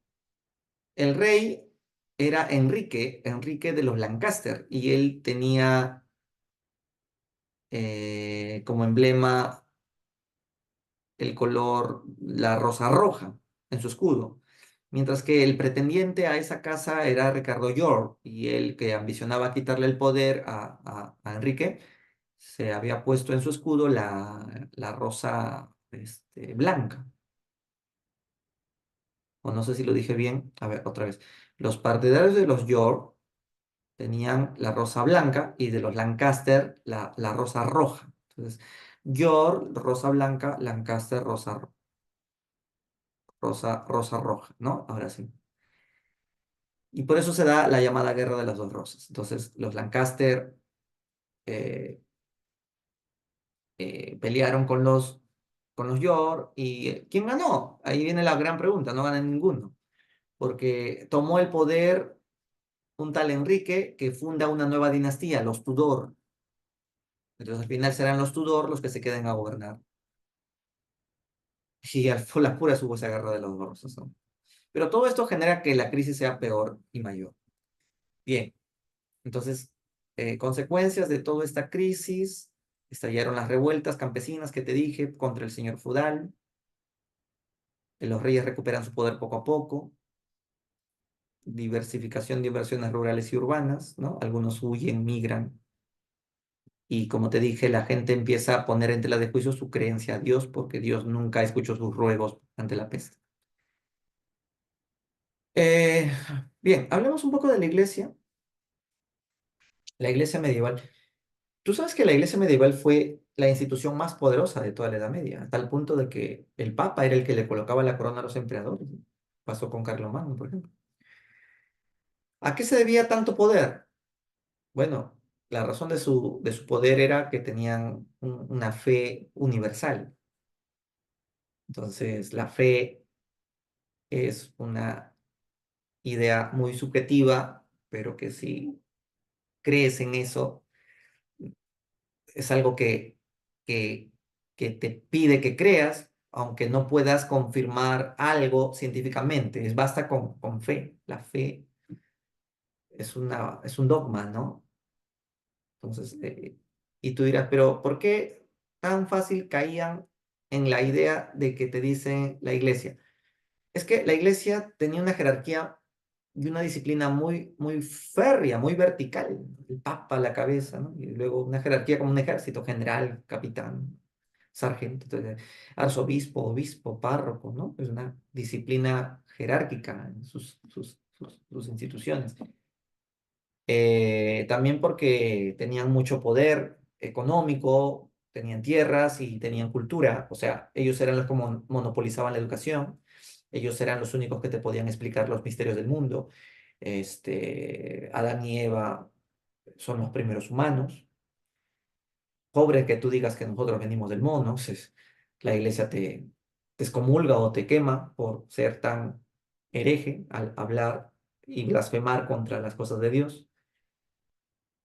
el rey era Enrique de los Lancaster, y él tenía como emblema el color, la rosa roja en su escudo. Mientras que el pretendiente a esa casa era Ricardo York, y él, que ambicionaba quitarle el poder a Enrique, se había puesto en su escudo la rosa blanca. O no sé si lo dije bien. A ver, otra vez. Los partidarios de los York tenían la rosa blanca y de los Lancaster la rosa roja. Entonces, York, rosa blanca; Lancaster, rosa roja, ¿no? Ahora sí. Y por eso se da la llamada Guerra de las Dos Rosas. Entonces, los Lancaster eh, pelearon con los York. ¿Y quién ganó? Ahí viene la gran pregunta. No gana ninguno, porque tomó el poder un tal Enrique, que funda una nueva dinastía, los Tudor. Entonces, al final serán los Tudor los que se queden a gobernar. Y por las puras hubo esa Guerra de las Dos Rosas, ¿no? Pero todo esto genera que la crisis sea peor y mayor. Bien. Entonces, consecuencias de toda esta crisis: estallaron las revueltas campesinas que te dije contra el señor feudal. Los reyes recuperan su poder poco a poco. Diversificación de inversiones rurales y urbanas, ¿no? Algunos huyen, migran. Y como te dije, la gente empieza a poner en tela de juicio su creencia a Dios, porque Dios nunca escuchó sus ruegos ante la peste. Eh, Bien, hablemos un poco de la iglesia. La iglesia medieval. Tú sabes que la iglesia medieval fue la institución más poderosa de toda la Edad Media, a tal punto de que el Papa era el que le colocaba la corona a los emperadores. Pasó con Carlomagno, por ejemplo. ¿A qué se debía tanto poder? Bueno, la razón de su poder era que tenían una fe universal. Entonces, la fe es una idea muy subjetiva, pero que si crees en eso, es algo que, que te pide que creas, aunque no puedas confirmar algo científicamente. Basta con fe. La fe es un dogma, ¿no? Entonces, y tú dirás, pero ¿por qué tan fácil caían en la idea de que te dice la iglesia? Es que la iglesia tenía una jerarquía y una disciplina muy, muy férrea, muy vertical. El papa a la cabeza, ¿no? Y luego una jerarquía como un ejército: general, capitán, sargento, entonces, arzobispo, obispo, párroco, ¿no? Es una disciplina jerárquica en sus instituciones. También porque tenían mucho poder económico, tenían tierras y tenían cultura. O sea, ellos eran los que monopolizaban la educación. Ellos eran los únicos que te podían explicar los misterios del mundo. Adán y Eva son los primeros humanos. Pobre que tú digas que nosotros venimos del mono, pues, la iglesia te excomulga o te quema por ser tan hereje al hablar y blasfemar contra las cosas de Dios.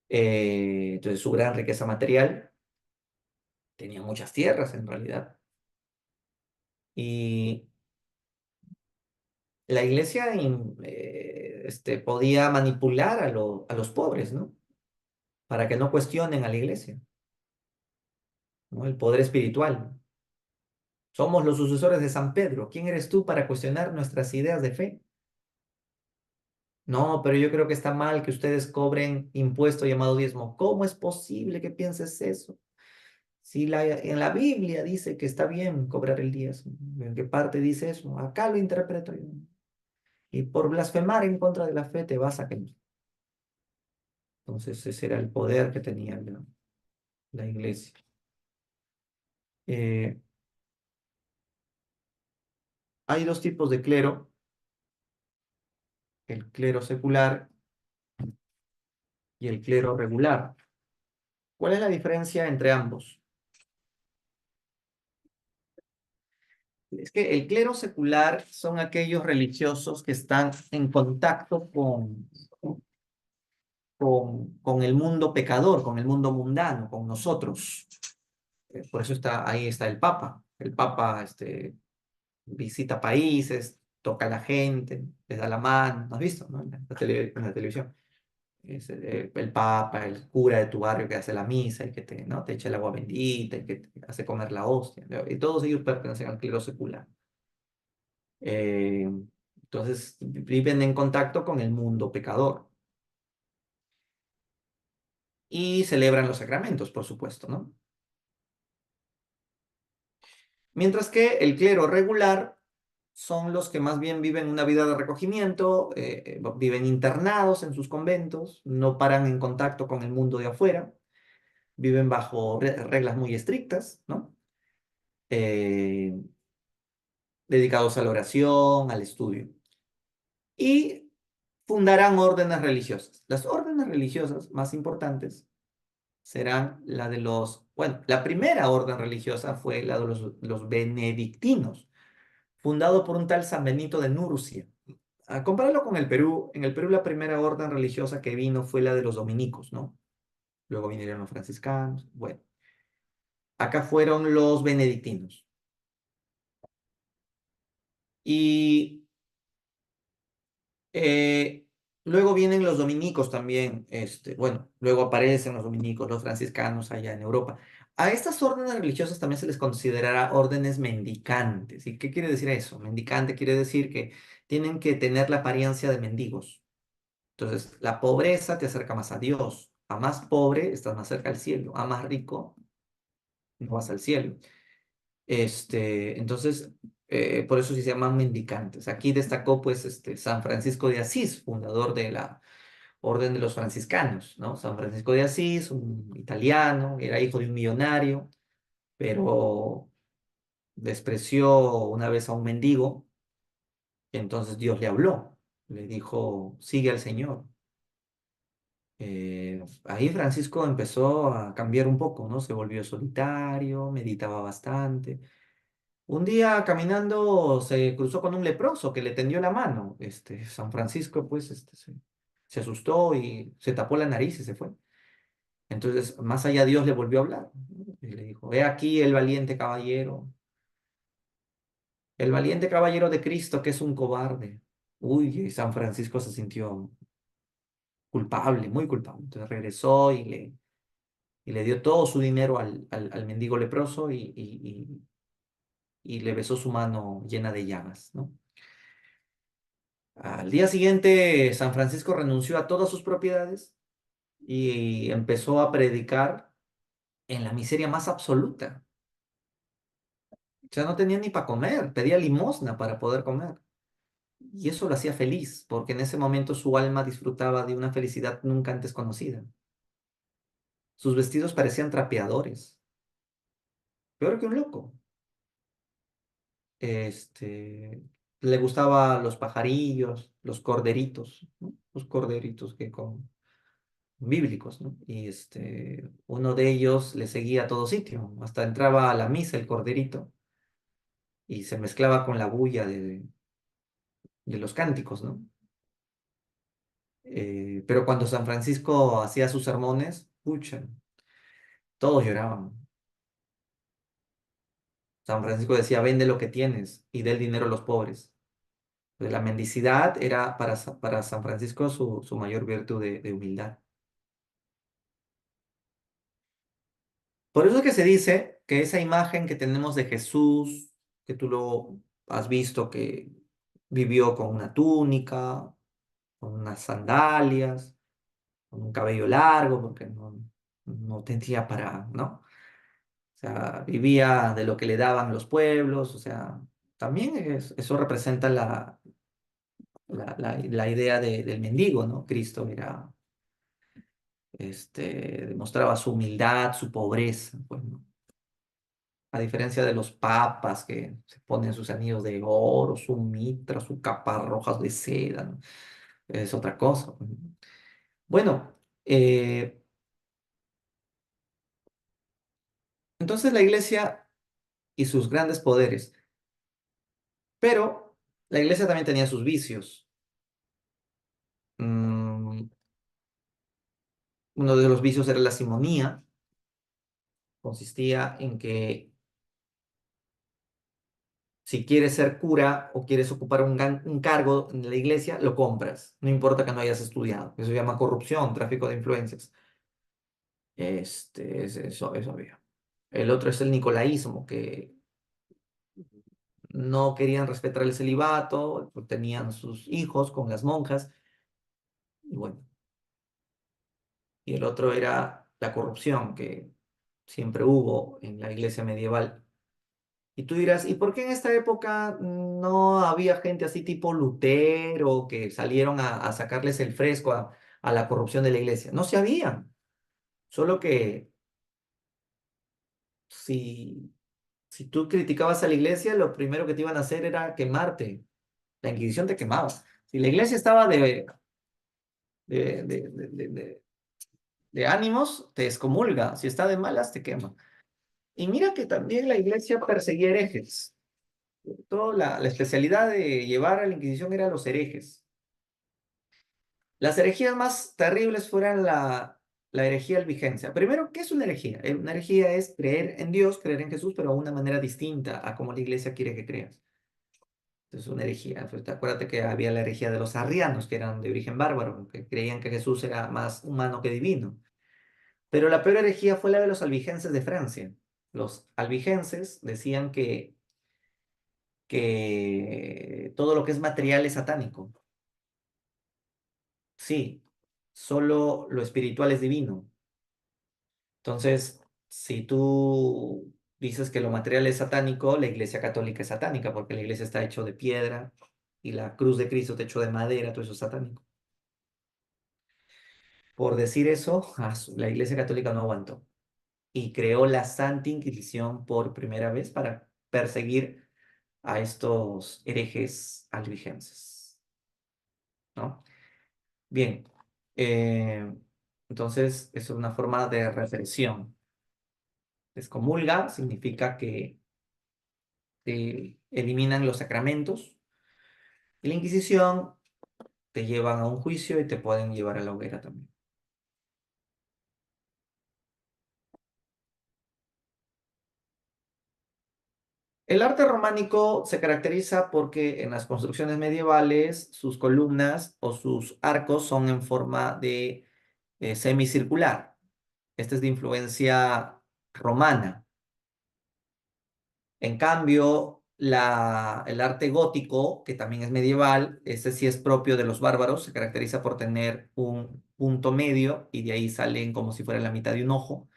Entonces su gran riqueza material tenía muchas tierras en realidad. Y la iglesia podía manipular a los pobres, ¿no? Para que no cuestionen a la iglesia, ¿no? El poder espiritual. Somos los sucesores de San Pedro. ¿Quién eres tú para cuestionar nuestras ideas de fe? No, pero yo creo que está mal que ustedes cobren impuesto llamado diezmo. ¿Cómo es posible que pienses eso? Si en la Biblia dice que está bien cobrar el diezmo, ¿en qué parte dice eso? Acá lo interpreto yo. Y por blasfemar en contra de la fe te vas a quemar. Entonces ese era el poder que tenía la iglesia. Eh, Hay dos tipos de clero, el clero secular y el clero regular. ¿Cuál es la diferencia entre ambos? Es que el clero secular son aquellos religiosos que están en contacto con el mundo pecador, con el mundo mundano, con nosotros. Por eso ahí está el Papa. El Papa visita países, toca a la gente, les da la mano. ¿No has visto, no? En la televisión. Es el Papa, el cura de tu barrio que hace la misa, el que ¿no? te echa el agua bendita, el que te hace comer la hostia, ¿no? Y todos ellos pertenecen al clero secular. Eh, entonces viven en contacto con el mundo pecador y celebran los sacramentos, por supuesto, ¿no? Mientras que el clero regular son los que más bien viven una vida de recogimiento, viven internados en sus conventos, no paran en contacto con el mundo de afuera, viven bajo reglas muy estrictas, ¿no? Eh, Dedicados a la oración, al estudio. Y fundarán órdenes religiosas. Las órdenes religiosas más importantes serán la de bueno, la primera orden religiosa fue la de los benedictinos, fundado por un tal San Benito de Nurcia. A compararlo con el Perú, en el Perú la primera orden religiosa que vino fue la de los dominicos, ¿no? Luego vinieron los franciscanos. Bueno, acá fueron los benedictinos. Y eh, luego vienen los dominicos también. Bueno, luego aparecen los dominicos, los franciscanos allá en Europa. A estas órdenes religiosas también se les considerará órdenes mendicantes. ¿Y qué quiere decir eso? Mendicante quiere decir que tienen que tener la apariencia de mendigos. Entonces, la pobreza te acerca más a Dios. A más pobre, estás más cerca al cielo. A más rico, no vas al cielo. Entonces, por eso sí se llaman mendicantes. Aquí destacó, pues, San Francisco de Asís, fundador de la Orden de los Franciscanos, ¿no? San Francisco de Asís, un italiano, era hijo de un millonario, pero despreció una vez a un mendigo. Entonces Dios le habló, le dijo, sigue al Señor. Ahí Francisco empezó a cambiar un poco, ¿no? Se volvió solitario, meditaba bastante. Un día caminando se cruzó con un leproso que le tendió la mano. San Francisco, pues, se asustó y se tapó la nariz y se fue. Entonces, más allá Dios le volvió a hablar, ¿no? Y le dijo, he aquí el valiente caballero de Cristo que es un cobarde. Uy, y San Francisco se sintió culpable, muy culpable. Entonces regresó y le dio todo su dinero al mendigo leproso y le besó su mano llena de llagas, ¿no? Al día siguiente, San Francisco renunció a todas sus propiedades y empezó a predicar en la miseria más absoluta. O sea, no tenía ni para comer, pedía limosna para poder comer. Y eso lo hacía feliz, porque en ese momento su alma disfrutaba de una felicidad nunca antes conocida. Sus vestidos parecían trapeadores, peor que un loco. Este, le gustaban los pajarillos, los corderitos, ¿no? Los corderitos que con bíblicos, ¿no? Y uno de ellos le seguía a todo sitio, hasta entraba a la misa el corderito y se mezclaba con la bulla de los cánticos, ¿no? Pero cuando San Francisco hacía sus sermones, pucha, todos lloraban. San Francisco decía, vende lo que tienes y dé el dinero a los pobres. Pues la mendicidad era para San Francisco su mayor virtud de humildad. Por eso es que se dice que esa imagen que tenemos de Jesús, que tú lo has visto, que vivió con una túnica, con unas sandalias, con un cabello largo, porque no tendría para, ¿no? O sea, vivía de lo que le daban los pueblos, o sea, también eso representa la idea del mendigo, ¿no? Cristo era, demostraba su humildad, su pobreza, pues, ¿no? A diferencia de los papas que se ponen sus anillos de oro, su mitra, su capa rojas de seda, ¿no? Es otra cosa, pues, ¿no? Bueno, entonces la iglesia y sus grandes poderes, pero la iglesia también tenía sus vicios. Mm, Uno de los vicios era la simonía, consistía en que si quieres ser cura o quieres ocupar un cargo en la iglesia, lo compras, no importa que no hayas estudiado. Eso se llama corrupción, tráfico de influencias. Eso había. El otro es el nicolaísmo, que no querían respetar el celibato, tenían sus hijos con las monjas, y bueno, y el otro era la corrupción que siempre hubo en la iglesia medieval. Y tú dirás, ¿y por qué en esta época no había gente así tipo Lutero que salieron a sacarles el fresco a la corrupción de la iglesia? No se habían, solo que si, si tú criticabas a la iglesia, lo primero que te iban a hacer era quemarte. La Inquisición te quemaba. Si la iglesia estaba de, de, de, de- de- de ánimos, te excomulga. Si está de malas, te quema. Y mira que también la iglesia perseguía herejes. Toda la especialidad de llevar a la Inquisición era los herejes. Las herejías más terribles fueran la herejía albigense. Primero, ¿qué es una herejía? Una herejía es creer en Dios, creer en Jesús, pero de una manera distinta a como la iglesia quiere que creas. Es una herejía. Pues, acuérdate que había la herejía de los arrianos, que eran de origen bárbaro, que creían que Jesús era más humano que divino. Pero la peor herejía fue la de los albigenses de Francia. Los albigenses decían que todo lo que es material es satánico. Sí, solo lo espiritual es divino. Entonces, si tú dices que lo material es satánico, la iglesia católica es satánica, porque la iglesia está hecho de piedra y la cruz de Cristo está hecho de madera, todo eso es satánico. Por decir eso, la iglesia católica no aguantó y creó la Santa Inquisición por primera vez para perseguir a estos herejes albigenses, ¿no? Bien, eh, entonces es una forma de represión. Excomulga significa que eliminan los sacramentos y la Inquisición te llevan a un juicio y te pueden llevar a la hoguera también. El arte románico se caracteriza porque en las construcciones medievales sus columnas o sus arcos son en forma de semicircular. Este es de influencia romana. En cambio, el arte gótico, que también es medieval, ese sí es propio de los bárbaros, se caracteriza por tener un punto medio y de ahí salen como si fuera la mitad de un ojo.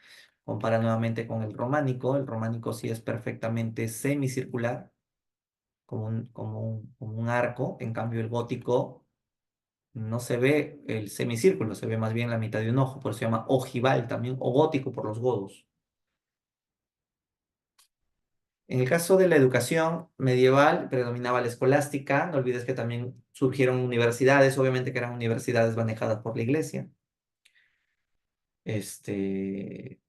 Compara nuevamente con el románico sí es perfectamente semicircular. como un arco. En cambio, el gótico no se ve el semicírculo, se ve más bien la mitad de un ojo, por eso se llama ojival también, o gótico por los godos. En el caso de la educación medieval, predominaba la escolástica. No olvides que también surgieron universidades, obviamente que eran universidades manejadas por la iglesia. Este,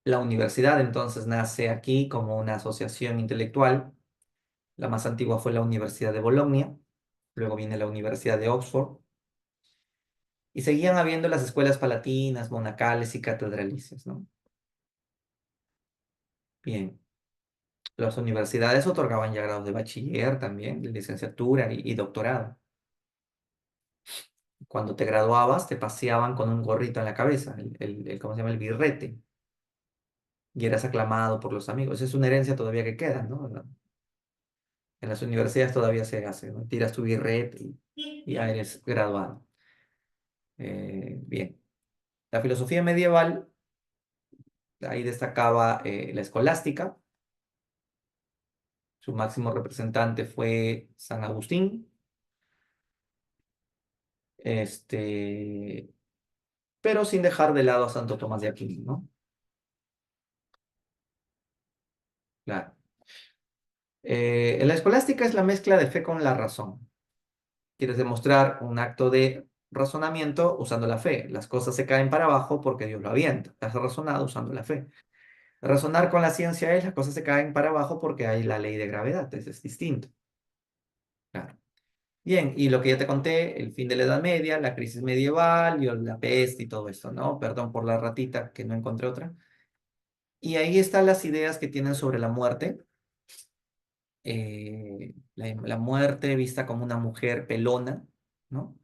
la universidad entonces nace aquí como una asociación intelectual. La más antigua fue la Universidad de Bolonia, luego viene la Universidad de Oxford, y seguían habiendo las escuelas palatinas, monacales y catedralicias, ¿no? Bien, las universidades otorgaban ya grados de bachiller también, de licenciatura y doctorado. Cuando te graduabas, te paseaban con un gorrito en la cabeza, ¿cómo se llama? El birrete, y eras aclamado por los amigos. Es una herencia todavía que queda, ¿no? En las universidades todavía se hace, ¿no? Tiras tu birrete y ya eres graduado. Bien. La filosofía medieval, ahí destacaba la escolástica. Su máximo representante fue San Agustín. Este, pero sin dejar de lado a Santo Tomás de Aquino, ¿no? Claro. En la escolástica es la mezcla de fe con la razón. Quieres demostrar un acto de razonamiento usando la fe. Las cosas se caen para abajo porque Dios lo avienta. Has razonado usando la fe. Razonar con la ciencia es las cosas se caen para abajo porque hay la ley de gravedad. Es distinto. Claro. Bien, y lo que ya te conté, el fin de la Edad Media, la crisis medieval, y la peste y todo eso, ¿no? Perdón por la ratita que no encontré otra. Y ahí están las ideas que tienen sobre la muerte. La muerte vista como una mujer pelona, ¿no?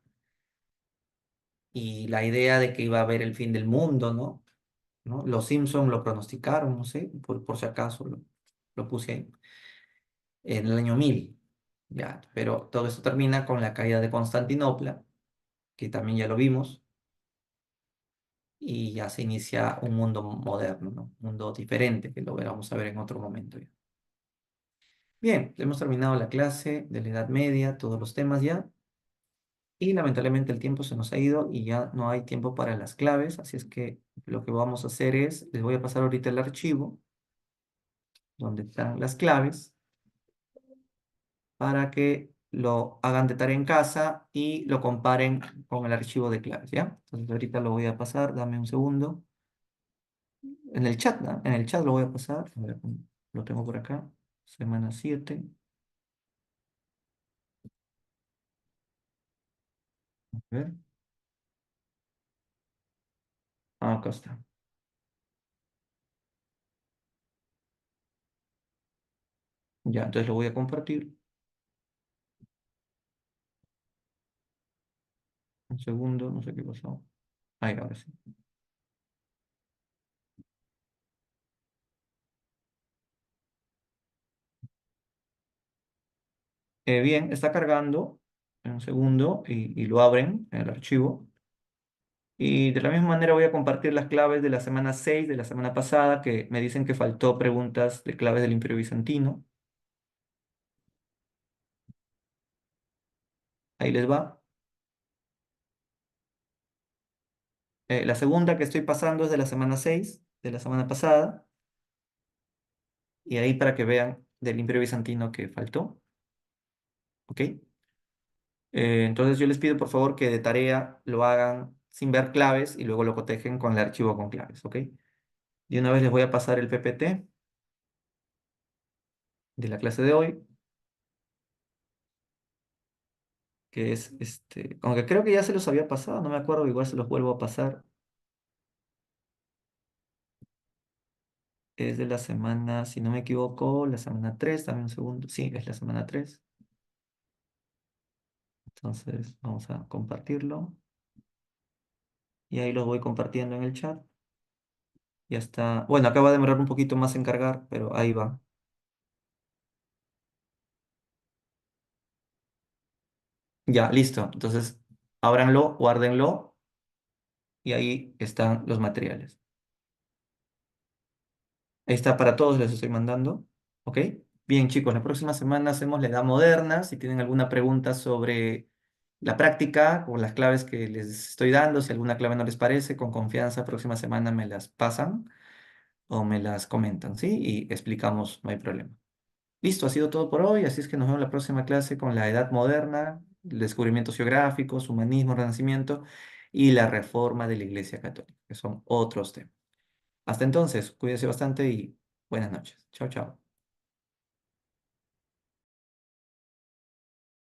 Y la idea de que iba a haber el fin del mundo, ¿no? ¿No? Los Simpson lo pronosticaron, no sé, por si acaso lo puse ahí, en el año 1000, ya, pero todo esto termina con la caída de Constantinopla, que también ya lo vimos, y ya se inicia un mundo moderno, ¿no? Un mundo diferente, que lo vamos a ver en otro momento ya. Bien, hemos terminado la clase de la Edad Media, todos los temas ya. Y lamentablemente el tiempo se nos ha ido y ya no hay tiempo para las claves, así es que lo que vamos a hacer es, les voy a pasar ahorita el archivo donde están las claves para que lo hagan de tarea en casa y lo comparen con el archivo de claves, ¿ya? Entonces ahorita lo voy a pasar, dame un segundo. En el chat, ¿no? En el chat lo voy a pasar. A ver, lo tengo por acá. Semana 7. A ver. Ah, acá está. Ya, entonces lo voy a compartir. Un segundo, no sé qué pasó. Ahí, ahora sí. Bien, está cargando en un segundo y lo abren en el archivo. Y de la misma manera voy a compartir las claves de la semana 6 de la semana pasada, que me dicen que faltó preguntas de claves del Imperio Bizantino. Ahí les va. La segunda que estoy pasando es de la semana 6 de la semana pasada. Y ahí para que vean del Imperio Bizantino que faltó. ¿Ok? Entonces yo les pido por favor que de tarea lo hagan sin ver claves y luego lo cotejen con el archivo con claves. ¿Ok? Y una vez les voy a pasar el PPT de la clase de hoy, que es aunque creo que ya se los había pasado, no me acuerdo, igual se los vuelvo a pasar. Es de la semana, si no me equivoco, la semana 3 dame un segundo. Sí, es la semana 3. Entonces vamos a compartirlo. Y ahí lo voy compartiendo en el chat. Ya está. Bueno, acaba de demorar un poquito más en cargar, pero ahí va. Ya, listo. Entonces, ábranlo, guárdenlo y ahí están los materiales. Ahí está, para todos les estoy mandando. ¿Ok? Bien, chicos, la próxima semana hacemos la Edad Moderna. Si tienen alguna pregunta sobre la práctica o las claves que les estoy dando, si alguna clave no les parece, con confianza, próxima semana me las pasan o me las comentan, ¿sí? Y explicamos, no hay problema. Listo, ha sido todo por hoy, así es que nos vemos en la próxima clase con la Edad Moderna, descubrimientos geográficos, humanismo, renacimiento y la reforma de la Iglesia Católica, que son otros temas. Hasta entonces, cuídense bastante y buenas noches. Chao, chao.